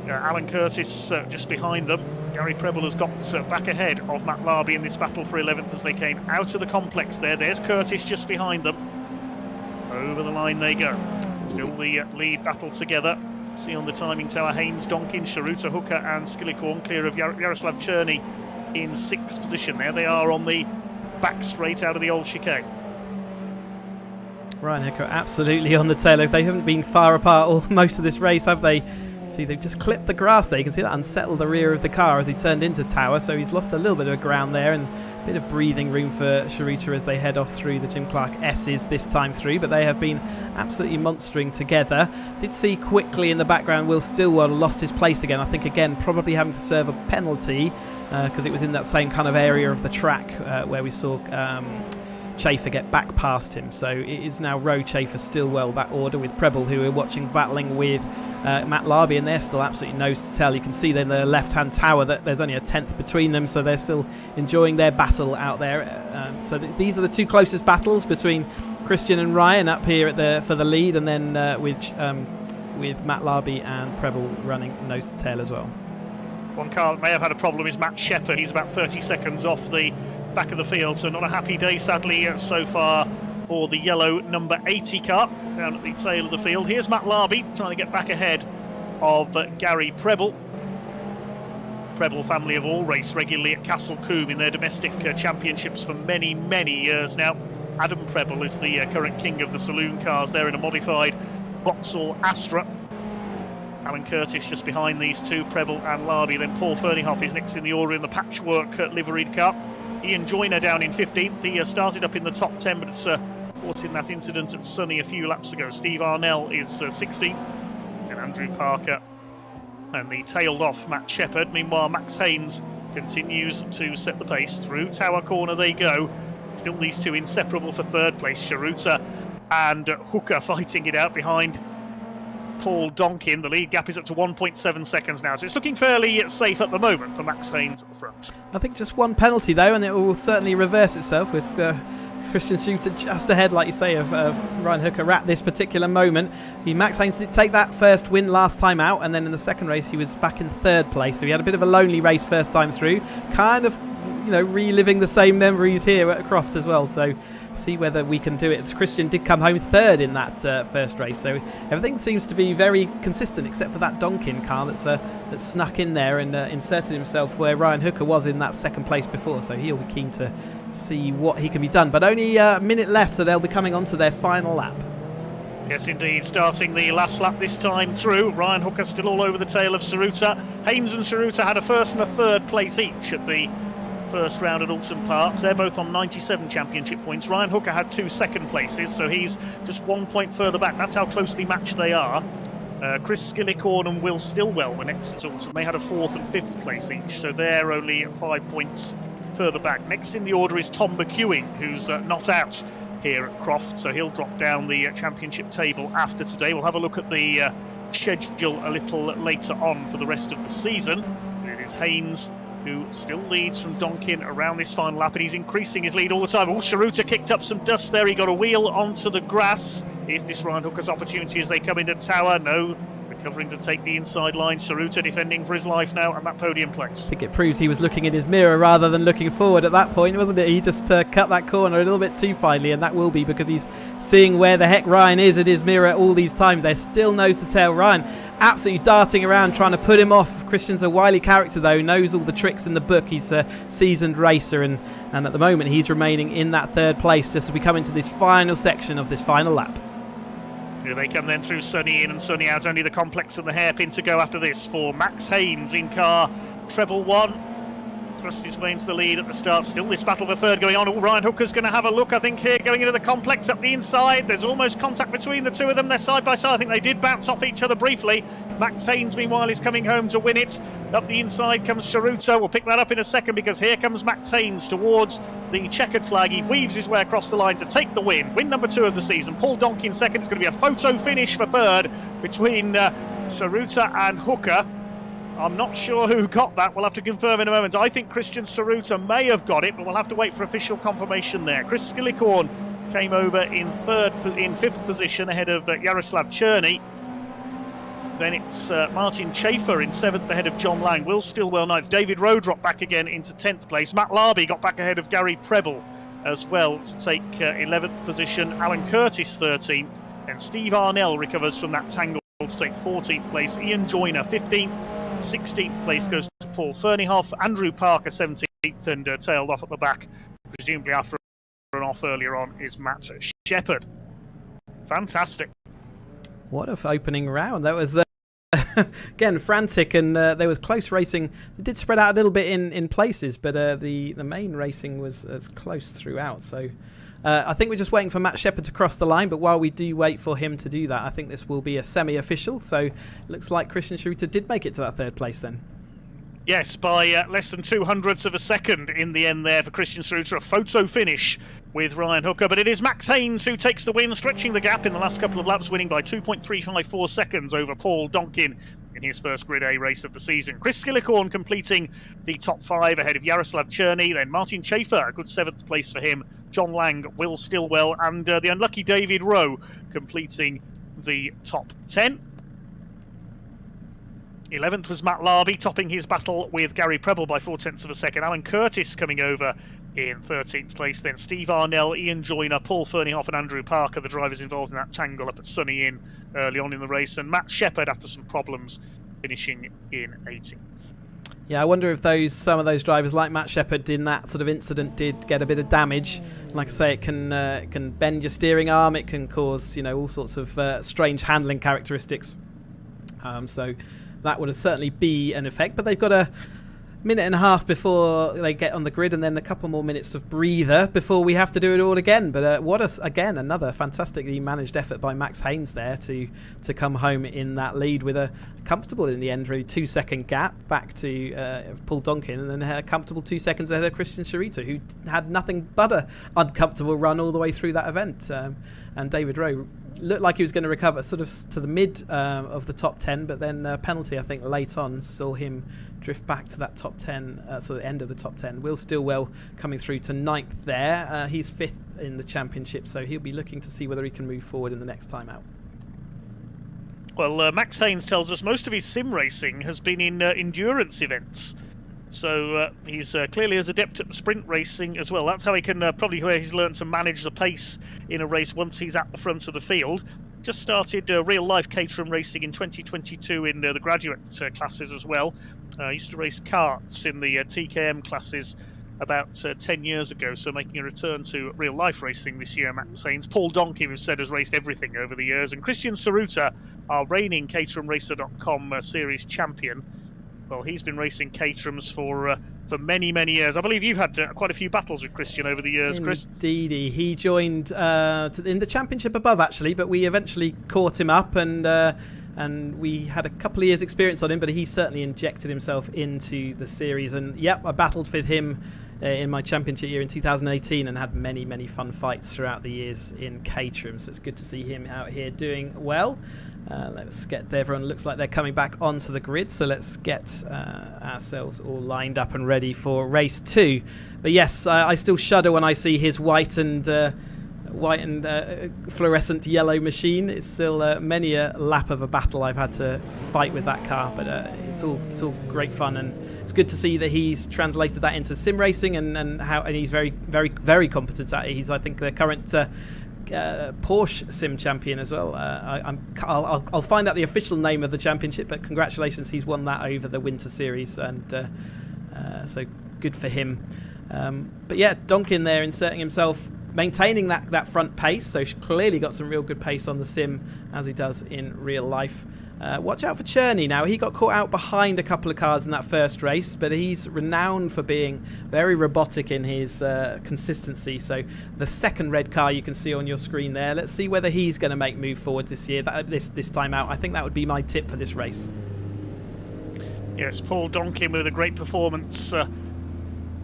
Speaker 2: Alan Curtis just behind them. Gary Preble has got back ahead of Matt Larby in this battle for 11th as they came out of the complex there. There's Curtis just behind them. Over the line they go. Still the lead battle together. See on the timing tower Haynes, Donkin, Szaruta, Hooker and Skillicorn clear of Jaroslav Cherny in 6th position. There they are on the back straight out of the old chicane.
Speaker 1: Ryan Hooker absolutely on the tail. They haven't been far apart most of this race, have they? See, they've just clipped the grass there. You can see that unsettled the rear of the car as he turned into Tower, so he's lost a little bit of ground there and a bit of breathing room for Szaruta as they head off through the Jim Clark S's this time through, but they have been absolutely monstering together. Did see quickly in the background Will Stillwell lost his place again. I think, again, probably having to serve a penalty because it was in that same kind of area of the track where we saw Schaefer get back past him. So it is now Rowe, Schaefer, Stillwell, that order, with Preble, who we're watching battling with Matt Larby, and they're still absolutely nose to tail. You can see then the left-hand tower that there's only a 1/10 between them, so they're still enjoying their battle out there. So these are the two closest battles between Christian and Ryan up here for the lead, and then with Matt Larby and Preble running nose to tail as well.
Speaker 2: One car that may have had a problem is Matt Shepard. He's about 30 seconds off the back of the field, so not a happy day sadly so far for the yellow number 80 car down at the tail of the field. Here's Matt Larby trying to get back ahead of Gary Preble. Preble family have all raced regularly at Castle Combe in their domestic championships for many, many years now. Adam Preble is the current king of the saloon cars there in a modified Vauxhall Astra. Alan Curtis just behind these two, Preble and Larby. Then Paul Ferneyhoff is next in the order in the patchwork liveried car. Ian Joyner down in 15th. He started up in the top 10, but it's caught in that incident at Sunny a few laps ago. Steve Arnell is 16th, and Andrew Parker and the tailed off Matt Shepherd. Meanwhile, Max Haynes continues to set the pace. Through Tower Corner they go. Still these two inseparable for third place. Szaruta and Hooker fighting it out behind Paul Donkin. The lead gap is up to 1.7 seconds now, so it's looking fairly safe at the moment for Max Haynes at the front.
Speaker 1: I think just one penalty though, and it will certainly reverse itself with Christian Szaruta just ahead, like you say, of Ryan Hooker at this particular moment. Max Haynes did take that first win last time out, and then in the second race he was back in third place, so he had a bit of a lonely race first time through, kind of, you know, reliving the same memories here at Croft as well. So see whether we can do it. Christian did come home third in that first race, so everything seems to be very consistent except for that Donkin car that snuck in there and inserted himself where Ryan Hooker was in that second place before, so he'll be keen to see what he can be done. But only a minute left, so they'll be coming on to their final lap.
Speaker 2: Yes, indeed, starting the last lap this time through. Ryan Hooker still all over the tail of Szaruta. Haynes and Szaruta had a first and a third place each at the first round at Oulton Park. They're both on 97 championship points. Ryan Hooker had 2 second places, so he's just 1 point further back. That's how closely matched they are. Chris Skillicorn and Will Stillwell were next at Oulton. They had a 4th and 5th place each, so they're only 5 points further back. Next in the order is Tom McEwing, who's not out here at Croft, so he'll drop down the championship table after today. We'll have a look at the schedule a little later on for the rest of the season. It is Haynes who still leads from Donkin around this final lap, and he's increasing his lead all the time. Oh, Szaruta kicked up some dust there. He got a wheel onto the grass. Is this Ryan Hooker's opportunity as they come into Tower? No. Recovering to take the inside line. Szaruta defending for his life now and that podium place.
Speaker 1: I think it proves he was looking in his mirror rather than looking forward at that point, wasn't it? He just cut that corner a little bit too finely, and that will be because he's seeing where the heck Ryan is in his mirror all these times. They're still nose to tail. Ryan absolutely darting around trying to put him off. Christian's a wily character though, knows all the tricks in the book. He's a seasoned racer, and at the moment he's remaining in that third place just as we come into this final section of this final lap.
Speaker 2: Here they come then through Sunny in and Sunny out. Only the complex and the hairpin to go after this for Max Haynes in car treble 1. Thrust his way into the lead at the start. Still this battle for third going on. Oh, Ryan Hooker's going to have a look, I think, here going into the complex up the inside. There's almost contact between the two of them. They're side by side. I think they did bounce off each other briefly. Max Haynes, meanwhile, is coming home to win it. Up the inside comes Szaruta. We'll pick that up in a second because here comes Max Haynes towards the checkered flag. He weaves his way across the line to take the win. Win number 2 of the season. Paul Donkin second. It's going to be a photo finish for third between Szaruta and Hooker. I'm not sure who got that. We'll have to confirm in a moment. I think Christian Szaruta may have got it, but we'll have to wait for official confirmation there. Chris Skillicorn came over in 5th position ahead of Jaroslav Cherny. Then it's Martin Schaefer in 7th ahead of John Lang. Will Stillwell 9th. David Rowe dropped back again into 10th place. Matt Larby got back ahead of Gary Preble as well to take 11th position. Alan Curtis 13th. And Steve Arnell recovers from that tangle to take 14th place. Ian Joyner 15th. 16th place goes to Paul Ferneyhoff. Andrew Parker 17th, and tailed off at the back, presumably after an off earlier on, is Matt Shepherd. Fantastic.
Speaker 1: What an opening round. That was again frantic, and there was close racing. It did spread out a little bit in places, but the main racing was as close throughout. So I think we're just waiting for Matt Shepherd to cross the line, but while we do wait for him to do that, I think this will be a semi-official. So it looks like Christian Szaruta did make it to that third place then.
Speaker 2: Yes, by less than 200ths of a second in the end there for Christian Szaruta. A photo finish with Ryan Hooker, but it is Max Haynes who takes the win, stretching the gap in the last couple of laps, winning by 2.354 seconds over Paul Donkin in his first Grid A race of the season. Chris Skillicorn completing the top 5 ahead of Jaroslav Cherny, then Martin Schaefer, a good 7th place for him, John Lang, Will Stillwell, and the unlucky David Rowe completing the top 10. 11th was Matt Larby, topping his battle with Gary Preble by 0.4 of a second. Alan Curtis coming over in 13th place. Then Steve Arnell, Ian Joyner, Paul Ferneyhoff and Andrew Parker, the drivers involved in that tangle up at Sunny Inn early on in the race. And Matt Shepherd, after some problems, finishing in 18th.
Speaker 1: Yeah, I wonder if some of those drivers like Matt Shepherd in that sort of incident did get a bit of damage. Like I say, it can bend your steering arm. It can cause all sorts of strange handling characteristics. So that would certainly be an effect. But they've got a minute and a half before they get on the grid, and then a couple more minutes of breather before we have to do it all again. But again, another fantastically managed effort by Max Haynes there to come home in that lead with a comfortable, in the end, really 2-second gap back to Paul Donkin, and then a comfortable 2 seconds ahead of Christian Szaruta, who had nothing but an uncomfortable run all the way through that event. And David Rowe looked like he was going to recover sort of to the mid of the top 10, but then penalty, I think, late on saw him drift back to that top 10, so the end of the top 10. Will Stillwell coming through to 9th there. He's 5th in the championship, so he'll be looking to see whether he can move forward in the next time out.
Speaker 2: Well, Max Haynes tells us most of his sim racing has been in endurance events. So he's clearly as adept at the sprint racing as well. That's how he can probably where he's learned to manage the pace in a race once he's at the front of the field. Just started real-life Caterham racing in 2022 in the graduate classes as well. Used to race karts in the TKM classes about 10 years ago, so making a return to real-life racing this year, Max Haynes. Paul Donkey, we've said, has raced everything over the years. And Christian Szaruta, our reigning caterhamracer.com series champion. Well, he's been racing Caterhams for many, many years. I believe you've had quite a few battles with Christian over the years, Chris.
Speaker 1: Indeed. He joined in the championship above, actually, but we eventually caught him up, and we had a couple of years' experience on him, but he certainly injected himself into the series. And, yep, I battled with him in my championship year in 2018 and had many, many fun fights throughout the years in Caterham. So it's good to see him out here doing well. Let's get there. Everyone looks like they're coming back onto the grid, so let's get ourselves all lined up and ready for race 2. But yes, I still shudder when I see his white and fluorescent yellow machine. It's still many a lap of a battle I've had to fight with that car, but it's all great fun, and it's good to see that he's translated that into sim racing and he's very, very, very competent at it. He's, I think, the current Porsche sim champion as well. I'll find out the official name of the championship, but congratulations, he's won that over the winter series, and so good for him. But yeah, Donkin there inserting himself, maintaining that front pace, so clearly got some real good pace on the sim as he does in real life. Watch out for Cherney now. He got caught out behind a couple of cars in that first race, but he's renowned for being very robotic in his consistency. So the second red car you can see on your screen there. Let's see whether he's going to make move forward this year, this time out. I think that would be my tip for this race.
Speaker 2: Yes, Paul Donkin with a great performance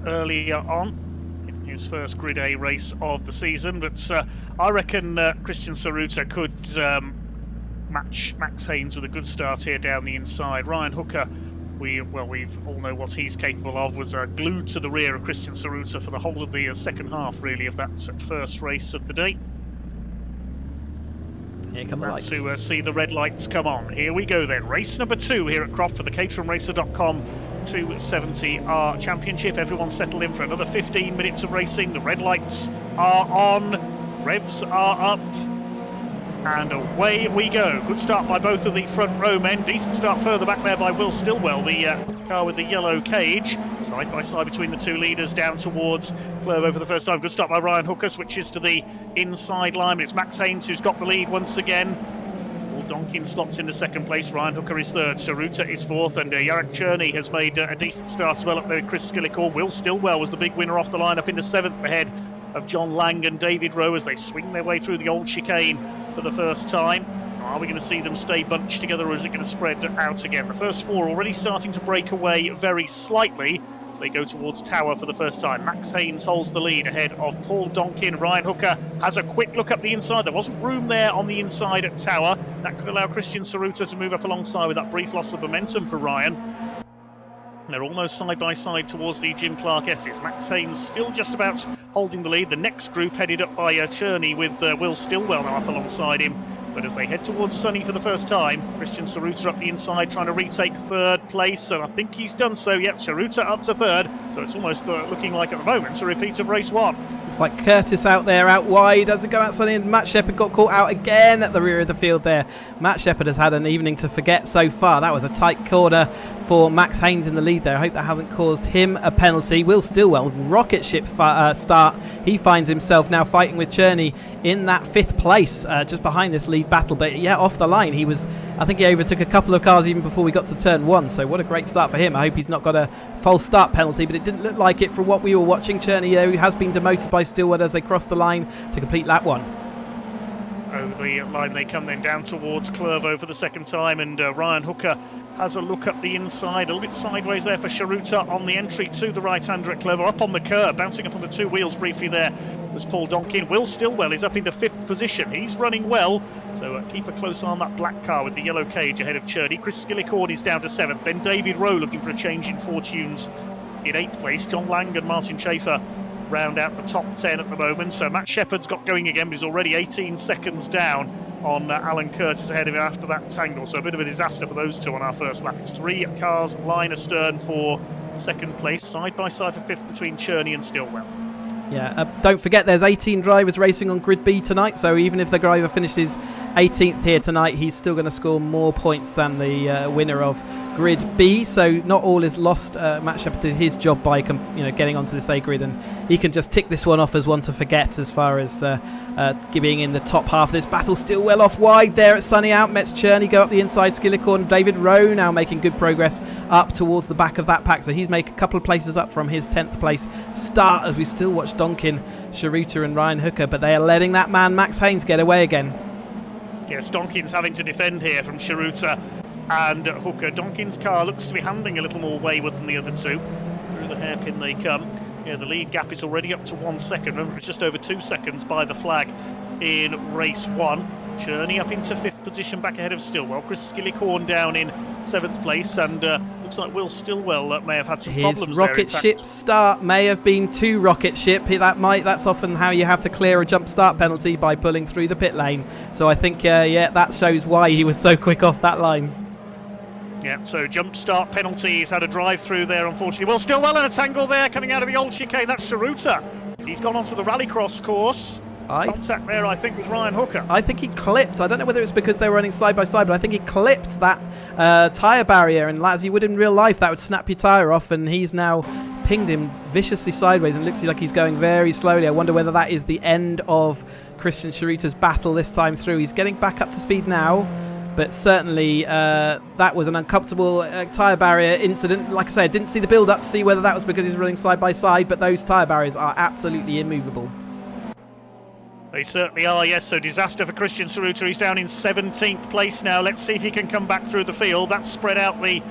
Speaker 2: earlier on in his first Grid A race of the season. But I reckon Christian Szaruta could match Max Haynes with a good start here down the inside. Ryan Hooker, we all know what he's capable of, was glued to the rear of Christian Szaruta for the whole of the second half, really, of that first race of the day.
Speaker 1: Here come the lights.
Speaker 2: To see the red lights come on. Here we go then. Race number 2 here at Croft for the caterhamracer.com 270R Championship. Everyone settle in for another 15 minutes of racing. The red lights are on. Revs are up. And away we go. Good start by both of the front row men. Decent start further back there by Will Stillwell, the car with the yellow cage. Side by side between the two leaders down towards Clervo for the first time. Good start by Ryan Hooker, switches to the inside line. It's Max Haynes who's got the lead once again. Paul Donkin slots into second place. Ryan Hooker is third. Szaruta is fourth. And Jarek Cherney has made a decent start as well up there with Chris Skillicore. Will Stillwell was the big winner off the line up into seventh ahead of John Lang and David Rowe as they swing their way through the old chicane for the first time. Are we going to see them stay bunched together, or is it going to spread out again? The first four already starting to break away very slightly as they go towards Tower for the first time. Max Haynes holds the lead ahead of Paul Donkin. Ryan Hooker has a quick look up the inside. There wasn't room there on the inside at Tower. That could allow Christian Szaruta to move up alongside with that brief loss of momentum for Ryan. They're almost side by side towards the Jim Clark S's. Max Haynes still just about holding the lead. The next group headed up by Cherney with Will Stillwell now up alongside him. But as they head towards Sunny for the first time, Christian Szaruta up the inside trying to retake third place, and I think he's done so. Yep, Szaruta up to third, so it's almost looking like at the moment a repeat of race one.
Speaker 1: It's like Curtis out there, out wide, doesn't go out Sunny, and Matt Shepherd got caught out again at the rear of the field there. Matt Shepherd has had an evening to forget so far. That was a tight corner for Max Haynes in the lead there. I hope that hasn't caused him a penalty. Will Stillwell, rocket ship start. He finds himself now fighting with Cherney in that 5th place, just behind this lead battle. But yeah, off the line, I think he overtook a couple of cars even before we got to turn 1. So what a great start for him. I hope he's not got a false start penalty, but it didn't look like it from what we were watching. Cherney, though, has been demoted by Stillwell as they cross the line to complete lap 1.
Speaker 2: Over the line they come then down towards Clervaux for the second time, and Ryan Hooker has a look up the inside, a little bit sideways there for Szaruta on the entry to the right-hander at Clervaux, up on the curb, bouncing up on the 2 wheels briefly there was Paul Donkin. Will Stillwell is up into 5th position. He's running well, so keep a close eye on that black car with the yellow cage ahead of Cherney. Chris Skillicorn is down to 7th, then David Rowe looking for a change in fortunes in 8th place. John Lang and Martin Schaefer round out the top 10 at the moment. So Matt Shepherd's got going again, but he's already 18 seconds down on Alan Curtis ahead of him after that tangle. So a bit of a disaster for those two on our first lap. It's 3 cars line astern for second place, side by side for 5th between Cherney and Stillwell.
Speaker 1: Yeah, don't forget there's 18 drivers racing on Grid B tonight, so even if the driver finishes 18th here tonight, he's still going to score more points than the winner of Grid B, so not all is lost. Matt Shepherd did his job by getting onto this A grid, and he can just tick this one off as one to forget as far as being in the top half of this battle. Still well off wide there at Sunny out. Metz Cherney go up the inside. Skillicorn, David Rowe now making good progress up towards the back of that pack, so he's made a couple of places up from his 10th place start as we still watch Donkin, Szaruta and Ryan Hooker, but they are letting that man Max Haynes get away again.
Speaker 2: Yes, Donkin's having to defend here from Szaruta and Hooker. Donkin's car looks to be handling a little more wayward than the other two. Through the hairpin they come. Yeah, the lead gap is already up to 1 second. Remember, it's just over 2 seconds by the flag in race 1. Cherney up into 5th position, back ahead of Stillwell. Chris Skillicorn down in 7th place, and looks like Will Stillwell may have had some problems
Speaker 1: His rocket ship start may have been too rocket ship. That's often how you have to clear a jump start penalty, by pulling through the pit lane. So I think, that shows why he was so quick off that line.
Speaker 2: Yeah, so jump start penalty. He's had a drive through there, unfortunately. Well, Stillwell in a tangle there, coming out of the old chicane. That's Szaruta. He's gone onto the rallycross course. Contact there, I think, with Ryan Hooker. I think he clipped. I don't know whether it's because they were running side by side, but I think he clipped that tyre barrier. And as you would in real life, that would snap your tyre off. And he's now pinged him viciously sideways, and looks like he's going very slowly. I wonder whether that is the end of Christian Sharuta's battle this time through. He's getting back up to speed now, but certainly that was an uncomfortable tyre barrier incident. Like I say, I didn't see the build up to see whether that was because he's running side by side, but those tyre barriers are absolutely immovable. They certainly are, yes. So disaster for Christian Szaruta. He's down in 17th place now. Let's see if he can come back through the field. That's spread out the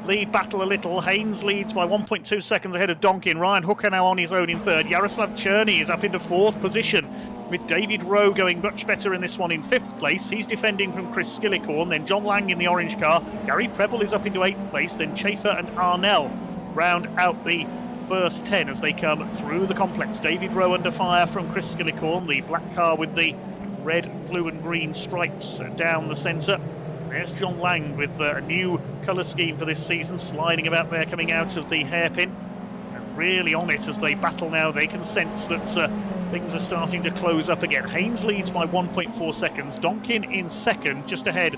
Speaker 2: lead battle a little. Haynes leads by 1.2 seconds ahead of Donkin. Ryan Hooker now on his own in 3rd. Jaroslav Cherney is up into 4th position, with David Rowe going much better in this one in 5th place. He's defending from Chris Skillicorn. Then John Lang in the orange car. Gary Preble is up into 8th place. Then Schaefer and Arnell round out the first 10 as they come through the complex. David Rowe under fire from Chris Skillicorn, the black car with the red, blue and green stripes down the centre. There's John Lang with a new colour scheme for this season, sliding about there coming out of the hairpin. And really on it as they battle now. They can sense that things are starting to close up again. Haynes leads by 1.4 seconds. Donkin in 2nd, just ahead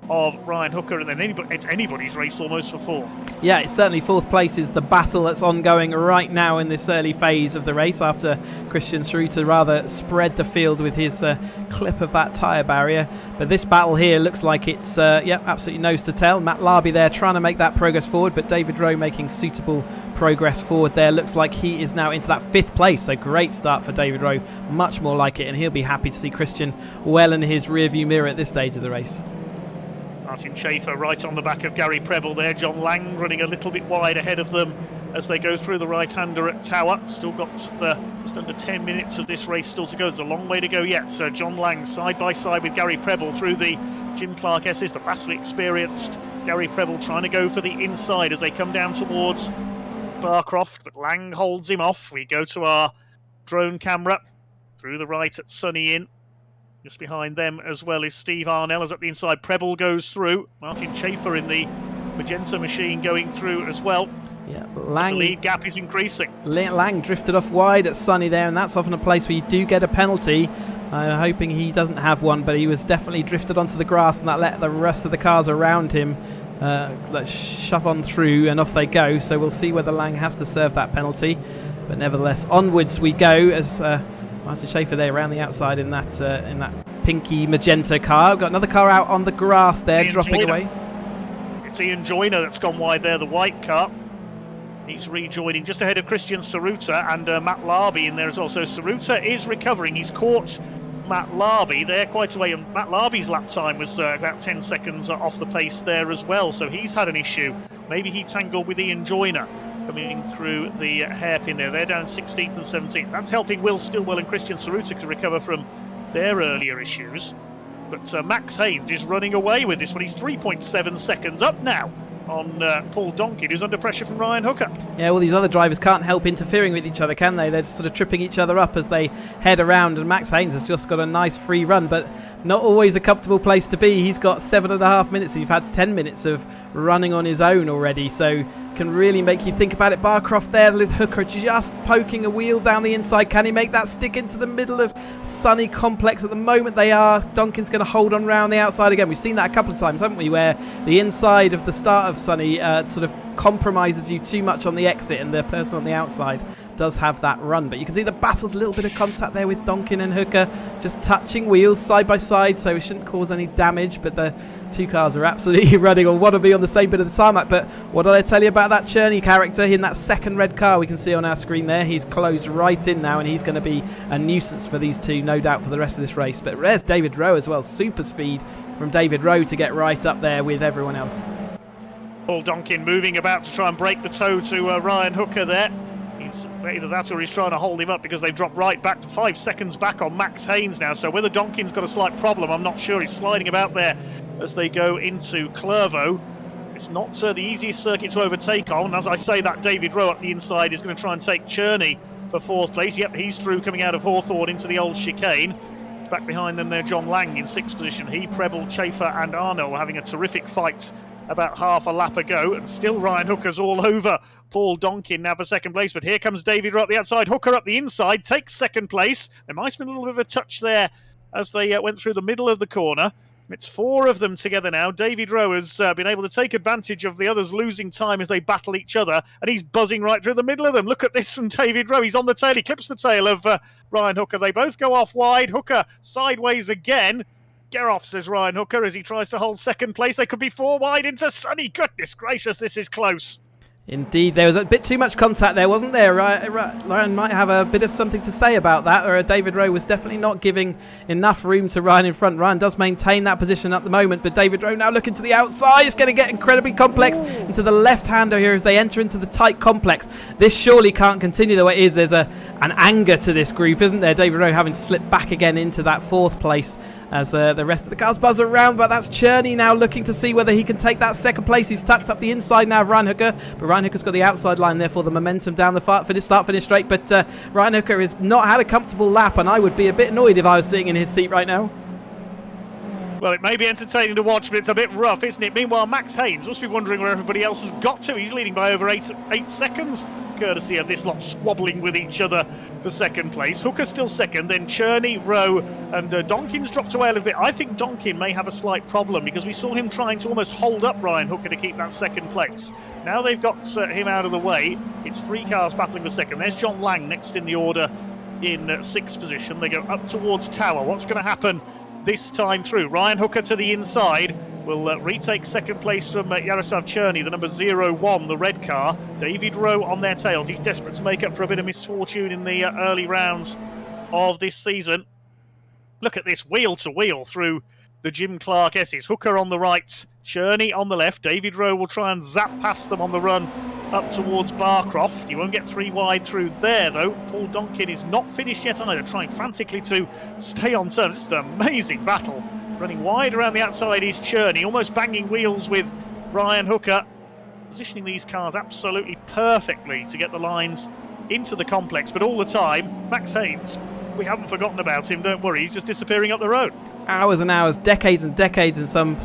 Speaker 2: of Ryan Hooker, and then it's anybody's race almost for 4th.
Speaker 1: Yeah, it's certainly 4th place is the battle that's ongoing right now in this early phase of the race, after Christian Szaruta rather spread the field with his clip of that tyre barrier. But this battle here looks like it's absolutely nose to tail. Matt Larby there trying to make that progress forward, but David Rowe making suitable progress forward there. Looks like he is now into that 5th place, so great start for David Rowe, much more like it, and he'll be happy to see Christian well in his rearview mirror at this stage of the race.
Speaker 2: Martin Schaefer right on the back of Gary Preble there. John Lang running a little bit wide ahead of them as they go through the right-hander at Tower. Still got just under 10 minutes of this race still to go. There's a long way to go yet. So John Lang side by side with Gary Preble through the Jim Clark S's, the vastly experienced Gary Preble trying to go for the inside as they come down towards Barcroft, but Lang holds him off. We go to our drone camera through the right at Sunny Inn. Just behind them as well is Steve Arnell, as up the inside Preble goes through. Martin Schaefer in the magenta machine going through as well.
Speaker 1: Yeah,
Speaker 2: The lead gap is increasing.
Speaker 1: Lang drifted off wide at Sunny there, and that's often a place where you do get a penalty. I'm hoping he doesn't have one, but he was definitely drifted onto the grass, and that let the rest of the cars around him shove on through, and off they go. So we'll see whether Lang has to serve that penalty. But nevertheless, onwards we go as Martin Schaefer there around the outside in that pinky magenta car. We've got another car out on the grass there, dropping away.
Speaker 2: It's Ian Joyner that's gone wide there, the white car. He's rejoining just ahead of Christian Szaruta and Matt Larby in there as well. So Szaruta is recovering. He's caught Matt Larby there quite a way, and Matt Larby's lap time was about 10 seconds off the pace there as well. So he's had an issue. Maybe he tangled with Ian Joyner coming through the hairpin there. They're down 16th and 17th. That's helping Will Stillwell and Christian Szaruta to recover from their earlier issues. But Max Haynes is running away with this one. He's 3.7 seconds up now on Paul Donkin, who's under pressure from Ryan Hooker.
Speaker 1: Yeah, well, these other drivers can't help interfering with each other, can they? They're sort of tripping each other up as they head around, and Max Haynes has just got a nice free run, but not always a comfortable place to be. He's got 7.5 minutes. He's had 10 minutes of running on his own already, so can really make you think about it. Croft there with Hooker just poking a wheel down the inside. Can he make that stick into the middle of Sunny Complex? At the moment they are. Donkin's going to hold on round the outside again. We've seen that a couple of times, haven't we, where the inside of the start of Sunny sort of compromises you too much on the exit, and the person on the outside does have that run. But you can see the battle's a little bit of contact there with Donkin and Hooker, just touching wheels side by side, so it shouldn't cause any damage. But the two cars are absolutely running or want to be on the same bit of the tarmac. But what did I tell you about that Cherney character in that second red car we can see on our screen there? He's closed right in now, and he's going to be a nuisance for these two, no doubt, for the rest of this race. But there's David Rowe as well. Super speed from David Rowe to get right up there with everyone else.
Speaker 2: Paul Donkin moving about to try and break the toe to Ryan Hooker there. He's either that or he's trying to hold him up, because they've dropped right back to 5 seconds back on Max Haynes now. So whether Donkin's got a slight problem, I'm not sure. He's sliding about there as they go into Clervaux. It's not the easiest circuit to overtake on. As I say, that David Rowe up the inside is going to try and take Cherney for 4th place. Yep, he's through coming out of Hawthorne into the old chicane. Back behind them there, John Lang in 6th position. He, Preble, Schaefer and Arnold having a terrific fight about half a lap ago, and still Ryan Hooker's all over Paul Donkin now for 2nd place. But here comes David Rowe up the outside. Hooker up the inside takes 2nd place. There might have been a little bit of a touch there as they went through the middle of the corner. It's 4 of them together now. David Rowe has been able to take advantage of the others losing time as they battle each other, and he's buzzing right through the middle of them. Look at this from David Rowe. He's on the tail. He clips the tail of Ryan Hooker. They both go off wide. Hooker sideways again. Get off, says Ryan Hooker, as he tries to hold 2nd place. They could be 4 wide into Sunny. Goodness gracious, this is close.
Speaker 1: Indeed, there was a bit too much contact there, wasn't there? Ryan might have a bit of something to say about that, or David Rowe was definitely not giving enough room to Ryan in front. Ryan does maintain that position at the moment, but David Rowe now looking to the outside. It's going to get incredibly complex into the left-hander here as they enter into the tight complex. This surely can't continue the way it is. There's an anger to this group, isn't there? David Rowe having slipped back again into that 4th place as the rest of the cars buzz around. But that's Cherney now looking to see whether he can take that 2nd place. He's tucked up the inside now of Ryan Hooker, but Ryan Hooker's got the outside line, therefore the momentum down the start-finish straight. But Ryan Hooker has not had a comfortable lap, and I would be a bit annoyed if I was sitting in his seat right now.
Speaker 2: Well, it may be entertaining to watch, but it's a bit rough, isn't it? Meanwhile, Max Haynes must be wondering where everybody else has got to. He's leading by over 8 seconds, courtesy of this lot squabbling with each other for 2nd place. Hooker's still 2nd, then Cherney, Rowe, and Donkin's dropped away a little bit. I think Donkin may have a slight problem, because we saw him trying to almost hold up Ryan Hooker to keep that 2nd place. Now they've got him out of the way. It's 3 cars battling for 2nd. There's John Lang next in the order in 6th position. They go up towards Tower. What's going to happen this time through? Ryan Hooker to the inside will retake 2nd place from Yaroslav Cherney, the number 01, the red car. David Rowe on their tails. He's desperate to make up for a bit of misfortune in the early rounds of this season. Look at this, wheel to wheel through the Jim Clark S's. Hooker on the right, Cherney on the left. David Rowe will try and zap past them on the run up towards Barcroft. You won't get 3 wide through there, though. Paul Donkin is not finished yet either, trying frantically to stay on terms. This is an amazing battle. Running wide around the outside is Cherney, almost banging wheels with Ryan Hooker. Positioning these cars absolutely perfectly to get the lines into the complex, but all the time, Max Haynes we haven't forgotten about him, don't worry, he's just disappearing up the road.
Speaker 1: Hours and hours, decades and decades in some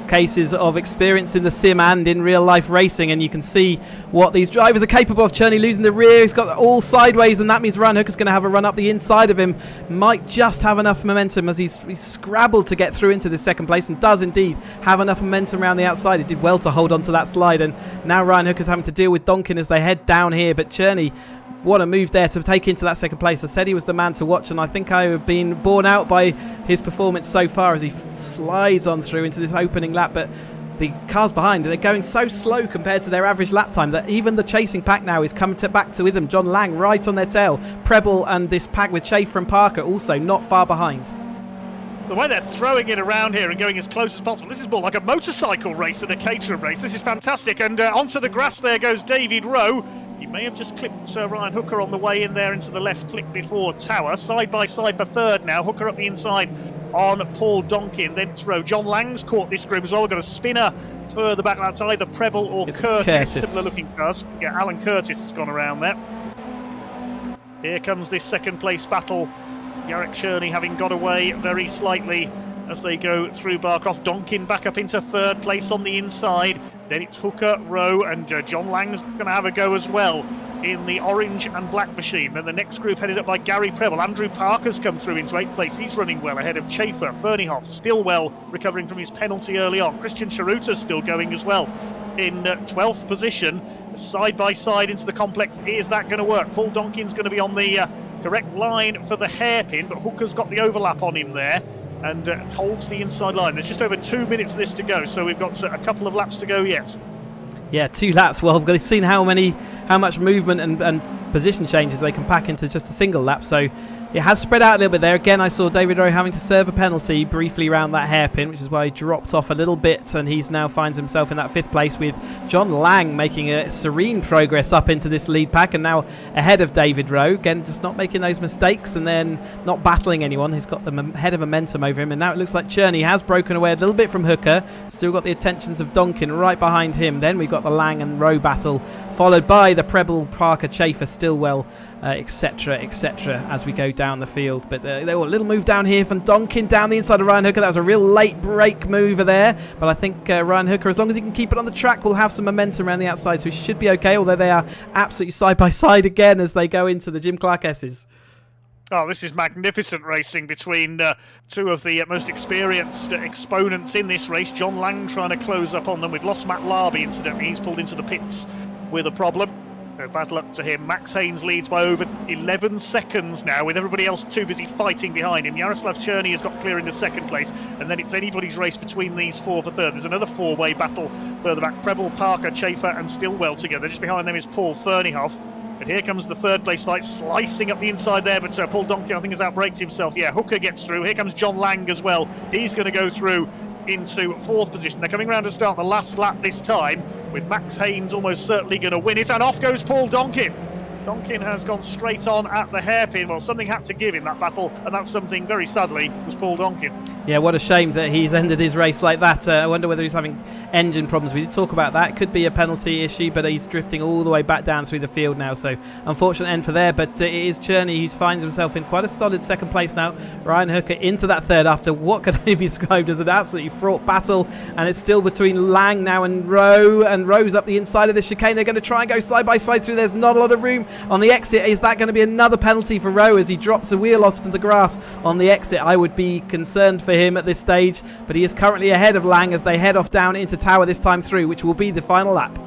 Speaker 1: cases of experience in the sim and in real life racing, and you can see what these drivers are capable of. Cherney losing the rear, he's got all sideways, and that means Ryan Hooker's going to have a run up the inside of him. Might just have enough momentum as he's scrabbled to get through into the second place, and does indeed have enough momentum around the outside. He did well to hold on to that slide, and now Ryan Hooker's having to deal with Donkin as they head down here, but Cherney, what a move there to take into that second place. I said he was the man to watch, and I think I have been borne out by his performance so far as he slides on through into this opening lap. But the cars behind, they're going so slow compared to their average lap time that even the chasing pack now is coming back to with them. John Lang right on their tail. Preble and this pack with Chafer and Parker also not far behind.
Speaker 2: The way they're throwing it around here and going as close as possible, this is more like a motorcycle race than a Caterham race. This is fantastic, and onto the grass there goes David Rowe. He may have just clipped Ryan Hooker on the way in there into the left flick before Tower. Side by side for third now. Hooker up the inside on Paul Donkin. Then it's Rowe. John Lang's caught this group as well. We've got a spinner further back. That's either Preble or Curtis. Similar looking cars. Yeah, Alan Curtis has gone around there. Here comes this second place battle. Jarek Cherney having got away very slightly as they go through Barcroft. Donkin back up into third place on the inside. Then it's Hooker, Rowe, and John Lang's going to have a go as well in the orange and black machine. Then the next group headed up by Gary Preble. Andrew Parker's come through into 8th place. He's running well ahead of Chafer. Ferniehoff still well, recovering from his penalty early on. Christian Szaruta still going as well in 12th position. Side by side into the complex. Is that going to work? Paul Donkin's going to be on the correct line for the hairpin, but Hooker's got the overlap on him there and holds the inside line. There's just over 2 minutes of this to go, so we've got a couple of laps to go yet. Yeah,
Speaker 1: 2 laps. Well, we've seen how much movement and position changes they can pack into just a single lap, so it has spread out a little bit there. Again, I saw David Rowe having to serve a penalty briefly around that hairpin, which is why he dropped off a little bit, and he's now finds himself in that 5th place with John Lang making a serene progress up into this lead pack and now ahead of David Rowe. Again, just not making those mistakes and then not battling anyone. He's got the head of momentum over him, and now it looks like Cherney has broken away a little bit from Hooker. Still got the attentions of Donkin right behind him. Then we've got the Lang and Rowe battle, followed by the Preble, Parker, Chafer, Stillwell, etc, as we go down the field. But a little move down here from Donkin down the inside of Ryan Hooker. That was a real late break mover there, but I think Ryan Hooker, as long as he can keep it on the track, will have some momentum around the outside, so he should be okay, although they are absolutely side by side again as they go into the Jim Clark S's.
Speaker 2: Oh, this is magnificent racing between two of the most experienced exponents in this race. John Lang trying to close up on them. We've lost Matt Larby, incidentally. He's pulled into the pits with a problem. So bad luck to him. Max Haynes leads by over 11 seconds now, with everybody else too busy fighting behind him. Jaroslav Cherney has got clear into 2nd place, and then it's anybody's race between these 4 for 3rd. There's another 4-way battle further back. Preble, Parker, Chafer and Stillwell together. Just behind them is Paul Ferniehoff. But here comes the 3rd place fight, slicing up the inside there, but Paul Donkin, I think, has outbraked himself. Yeah, Hooker gets through. Here comes John Lang as well. He's going to go through into 4th position. They're coming round to start the last lap this time, with Max Haynes almost certainly going to win it, and off goes Paul Donkin. Donkin has gone straight on at the hairpin. Well, something had to give in that battle, and that something, very sadly, was Paul Donkin. Yeah, what a shame that he's ended his race like that. I wonder whether he's having engine problems. We did talk about that. It could be a penalty issue, but he's drifting all the way back down through the field now, so unfortunate end for there. But it is Cherney who finds himself in quite a solid 2nd place now. Ryan Hooker into that 3rd after what can only be described as an absolutely fraught battle, and it's still between Lang now and Rowe, and Rowe's up the inside of this chicane. They're going to try and go side by side through. There's not a lot of room on the exit. Is that going to be another penalty for Rowe as he drops a wheel off to the grass on the exit? I would be concerned for him at this stage, but he is currently ahead of Lang as they head off down into Tower this time through, which will be the final lap.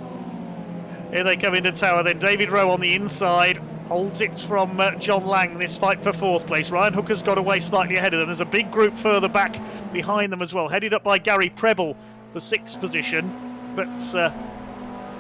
Speaker 2: Here they come into Tower then. David Rowe on the inside holds it from John Lang, this fight for 4th place. Ryan Hooker's got away slightly ahead of them. There's a big group further back behind them as well, headed up by Gary Preble for 6th position, but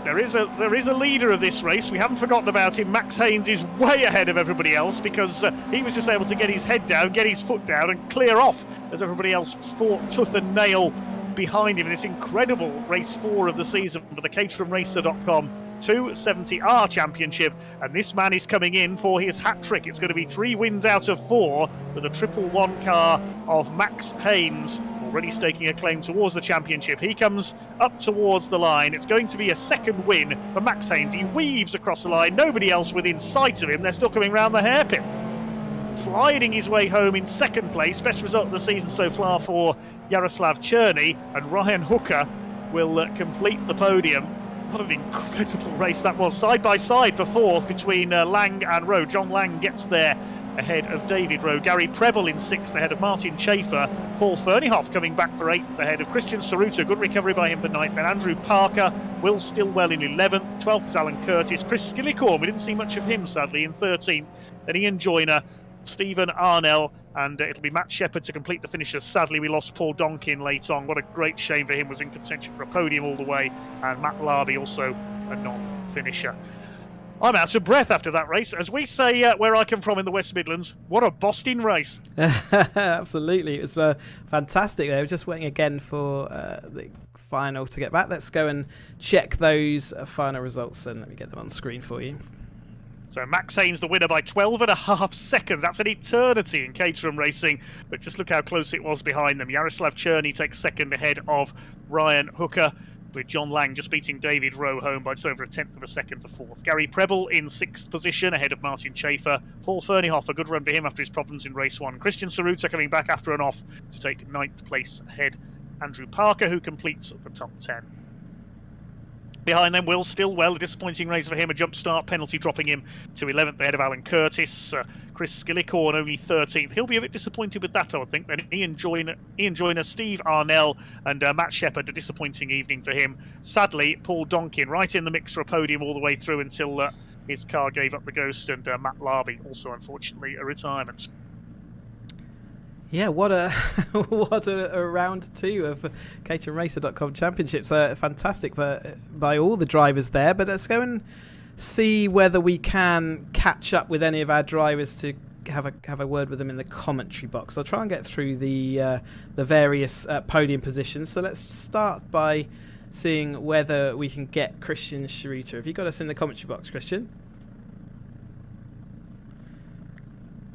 Speaker 2: there is a leader of this race. We haven't forgotten about him. Max Haynes is way ahead of everybody else because he was just able to get his head down, get his foot down and clear off as everybody else fought tooth and nail behind him in this incredible race 4 of the season for the caterhamracer.com 270R Championship, and this man is coming in for his hat-trick. It's going to be 3 wins out of 4 with a 111 car of Max Haynes, already staking a claim towards the championship. He comes up towards the line. It's going to be a 2nd win for Max Haynes. He weaves across the line, nobody else within sight of him. They're still coming round the hairpin. sliding his way home in second place. Best result of the season so far for Jaroslav Cherny, and Ryan Hooker will complete the podium. What an incredible race that was. Side by side for fourth between Lang and Rowe. John Lang gets there ahead of David Rowe. Gary Preble in sixth ahead of Martin Schaefer. Paul Ferneyhoff coming back for eighth ahead of Christian Szaruta. Good recovery by him for ninth. Then Andrew Parker, Will Stillwell in 11th. 12th is Alan Curtis. Chris Skillicorn, we didn't see much of him sadly, in 13th. Then Ian Joyner, Stephen Arnell, and it'll be Matt Shepherd to complete the finishers. Sadly, we lost Paul Donkin late on. What a great shame for him. Was in contention for a podium all the way. And Matt Larby also a non-finisher. I'm out of breath after that race. As we say where I come from in the West Midlands, what a Boston race.
Speaker 1: Absolutely. It was fantastic. They were just waiting again for the final to get back. Let's go and check those final results, and let me get them on screen for you.
Speaker 2: So Max Haynes the winner by 12.5 seconds. That's an eternity in Caterham racing, but just look how close it was behind them. Jaroslav Cherny takes second ahead of Ryan Hooker, with John Lang just beating David Rowe home by just over a tenth of a second for fourth. Gary Preble in sixth position ahead of Martin Schaefer. Paul Ferneyhoff, a good run for him after his problems in race one. Christian Szaruta coming back after an off to take ninth place ahead. Andrew Parker, who completes the top 10. Behind them, Will Stillwell, a disappointing race for him, a jump start penalty dropping him to 11th ahead of Alan Curtis. Chris Skillicorn only 13th. He'll be a bit disappointed with that, I would think. Then Ian Joyner, Steve Arnell, and Matt Shepherd, a disappointing evening for him. Sadly, Paul Donkin right in the mix for a podium all the way through until his car gave up the ghost, and Matt Larby also, unfortunately, a retirement.
Speaker 1: Yeah, what a what a round two of caterhamracer.com championships. Fantastic by all the drivers there. But let's go and see whether we can catch up with any of our drivers to have a word with them in the commentary box. I'll try and get through the various podium positions. So let's start by seeing whether we can get Christian Szaruta. Have you got us in the commentary box, Christian?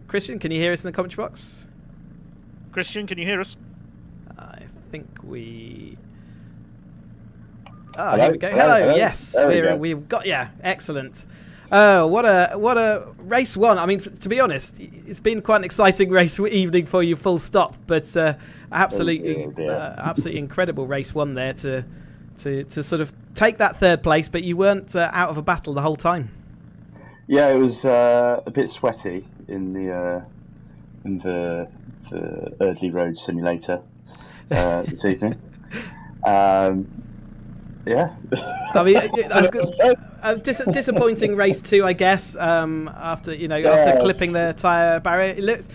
Speaker 1: Christian, can you hear us in the commentary box?
Speaker 2: Christian, can you hear us?
Speaker 1: I think we...
Speaker 3: Hello?
Speaker 1: Here we go. Hello. Yes, we've got excellent. What a race one. I mean, to be honest, it's been quite an exciting race evening for you, full stop. But absolutely incredible race one there to sort of take that third place. But you weren't out of a battle the whole time.
Speaker 3: Yeah, it was a bit sweaty in the Eardley Road simulator this evening. Yeah. I
Speaker 1: mean, a disappointing race too, I guess. After clipping the tyre barrier, it looks.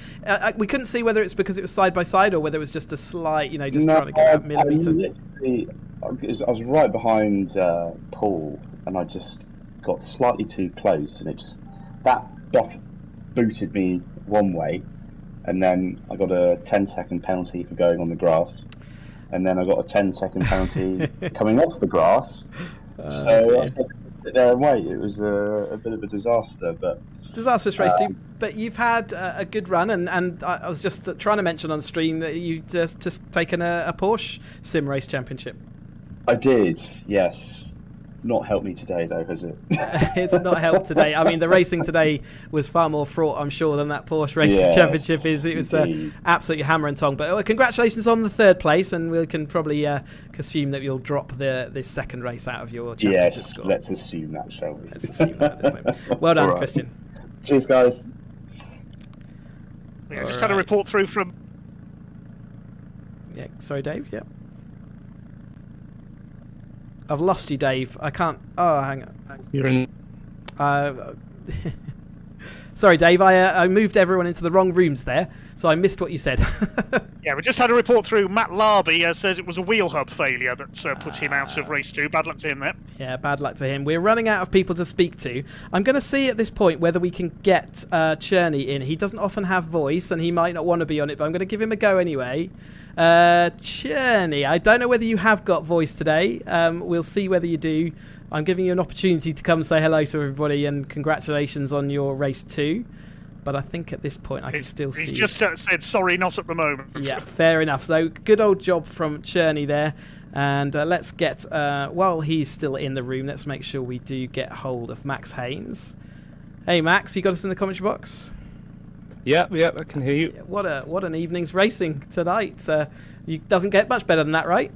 Speaker 1: We couldn't see whether it's because it was side by side or whether it was just a slight, trying to get that millimetre.
Speaker 3: I was right behind Paul, and I just got slightly too close, and that booted me one way. And then I got a 10-second penalty for going on the grass. And then I got a 10-second penalty coming off the grass. So I had to sit there and wait. It was a bit of a disaster.
Speaker 1: Disastrous race too. But you've had a good run. And I was just trying to mention on stream that you just taken a Porsche Sim Race Championship.
Speaker 3: I did, yes. Not helped me today, though, has it?
Speaker 1: It's not helped today. I mean, the racing today was far more fraught, I'm sure, than that Porsche Racing Championship is. It was absolutely hammer and tong. But congratulations on the third place, and we can probably assume that you'll drop this second race out of your championship score.
Speaker 3: Let's assume that, shall we?
Speaker 1: Let's assume that at this moment. Well done, Christian.
Speaker 3: Cheers, guys.
Speaker 2: Yeah, just had a report through from...
Speaker 1: Yeah, sorry, Dave. Yeah. I've lost you, Dave. I can't... Oh, hang on.
Speaker 4: You're in...
Speaker 1: Sorry, Dave. I moved everyone into the wrong rooms there, so I missed what you said.
Speaker 2: Yeah, we just had a report through. Matt Larby says it was a wheel hub failure that put him out of race 2. Bad luck to him there. Yeah,
Speaker 1: bad luck to him. We're running out of people to speak to. I'm going to see at this point whether we can get Cherny in. He doesn't often have voice, and he might not want to be on it, but I'm going to give him a go anyway. Cherny, I don't know whether you have got voice today. We'll see whether you do. I'm giving you an opportunity to come say hello to everybody and congratulations on your race 2. But I think at this point I can still see...
Speaker 2: He's just said, sorry, not at the moment.
Speaker 1: Yeah, fair enough. So good old job from Cherny there. And let's get, while he's still in the room, let's make sure we do get hold of Max Haynes. Hey, Max, you got us in the commentary box?
Speaker 4: Yep, I can hear you.
Speaker 1: What an evening's racing tonight. It doesn't get much better than that, right?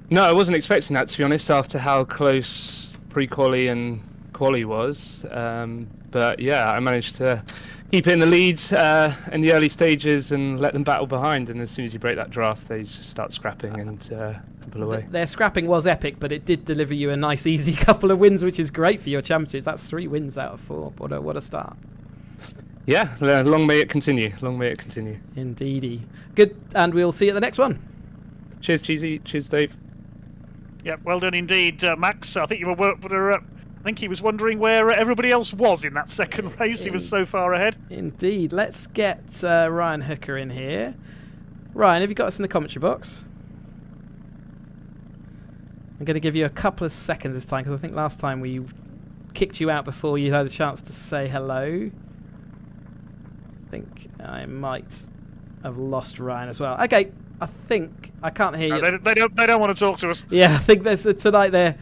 Speaker 4: No, I wasn't expecting that, to be honest, after how close pre-quali and quali was. But yeah, I managed to keep it in the leads in the early stages and let them battle behind. And as soon as you break that draft, they just start scrapping and pull away.
Speaker 1: Their scrapping was epic, but it did deliver you a nice, easy couple of wins, which is great for your championships. That's 3 wins out of 4. What a start.
Speaker 4: Yeah, long may it continue. Long may it continue.
Speaker 1: Indeedy. Good, and we'll see you at the next one.
Speaker 4: Cheers, Cheesy. Cheers, Dave.
Speaker 2: Yeah, well done indeed, Max. I think you were. I think he was wondering where everybody else was in that second race. He was so far ahead.
Speaker 1: Indeed. Let's get Ryan Hooker in here. Ryan, have you got us in the commentary box? I'm going to give you a couple of seconds this time, because I think last time we kicked you out before you had a chance to say hello. I think I might have lost Ryan as well. Okay, I think I can't hear you.
Speaker 2: No, they don't want to talk to us.
Speaker 1: Yeah, I think tonight they're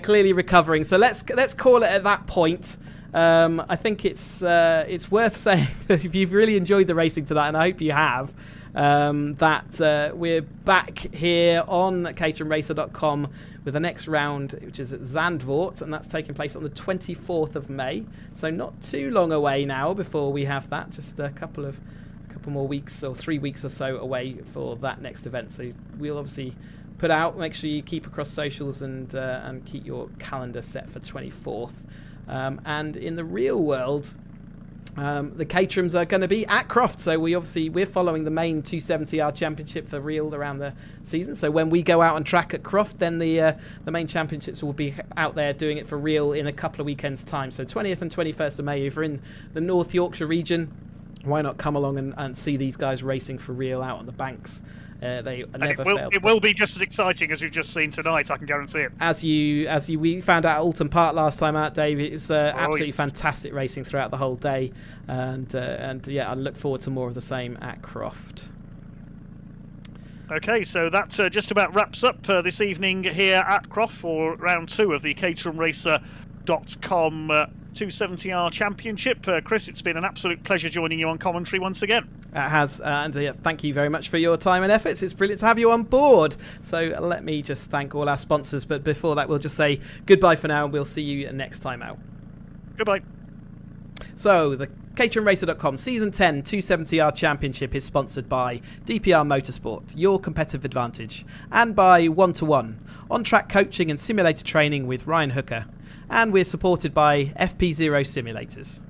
Speaker 1: clearly recovering. So let's call it at that point. I think it's worth saying that if you've really enjoyed the racing tonight, and I hope you have, that we're back here on caterhamracer.com with the next round, which is at Zandvoort, and that's taking place on the 24th of May. So not too long away now before we have that. Just a couple more weeks, or 3 weeks or so away for that next event. So we'll obviously put out, make sure you keep across socials and keep your calendar set for 24th. And in the real world, the Caterhams are going to be at Croft. So we're following the main 270R championship for real around the season. So when we go out on track at Croft, then the main championships will be out there doing it for real in a couple of weekends' time. So 20th and 21st of May, if you're in the North Yorkshire region, why not come along and see these guys racing for real out on the banks? They never fail.
Speaker 2: It will be just as exciting as we've just seen tonight. I can guarantee it.
Speaker 1: We found out at Oulton Park last time out, Dave. It was absolutely fantastic racing throughout the whole day, and yeah, I look forward to more of the same at Croft.
Speaker 2: Okay, so that just about wraps up this evening here at Croft for round 2 of the caterhamracer.com 270R Championship. Chris, it's been an absolute pleasure joining you on commentary once again.
Speaker 1: It has, and thank you very much for your time and efforts. It's brilliant to have you on board. So let me just thank all our sponsors, but before that we'll just say goodbye for now, and we'll see you next time out.
Speaker 2: Goodbye.
Speaker 1: So the caterhamracer.com Season 10 270R Championship is sponsored by DPR Motorsport, your competitive advantage, and by 1-to-1, on-track coaching and simulator training with Ryan Hooker. And we're supported by FPZero Simulators.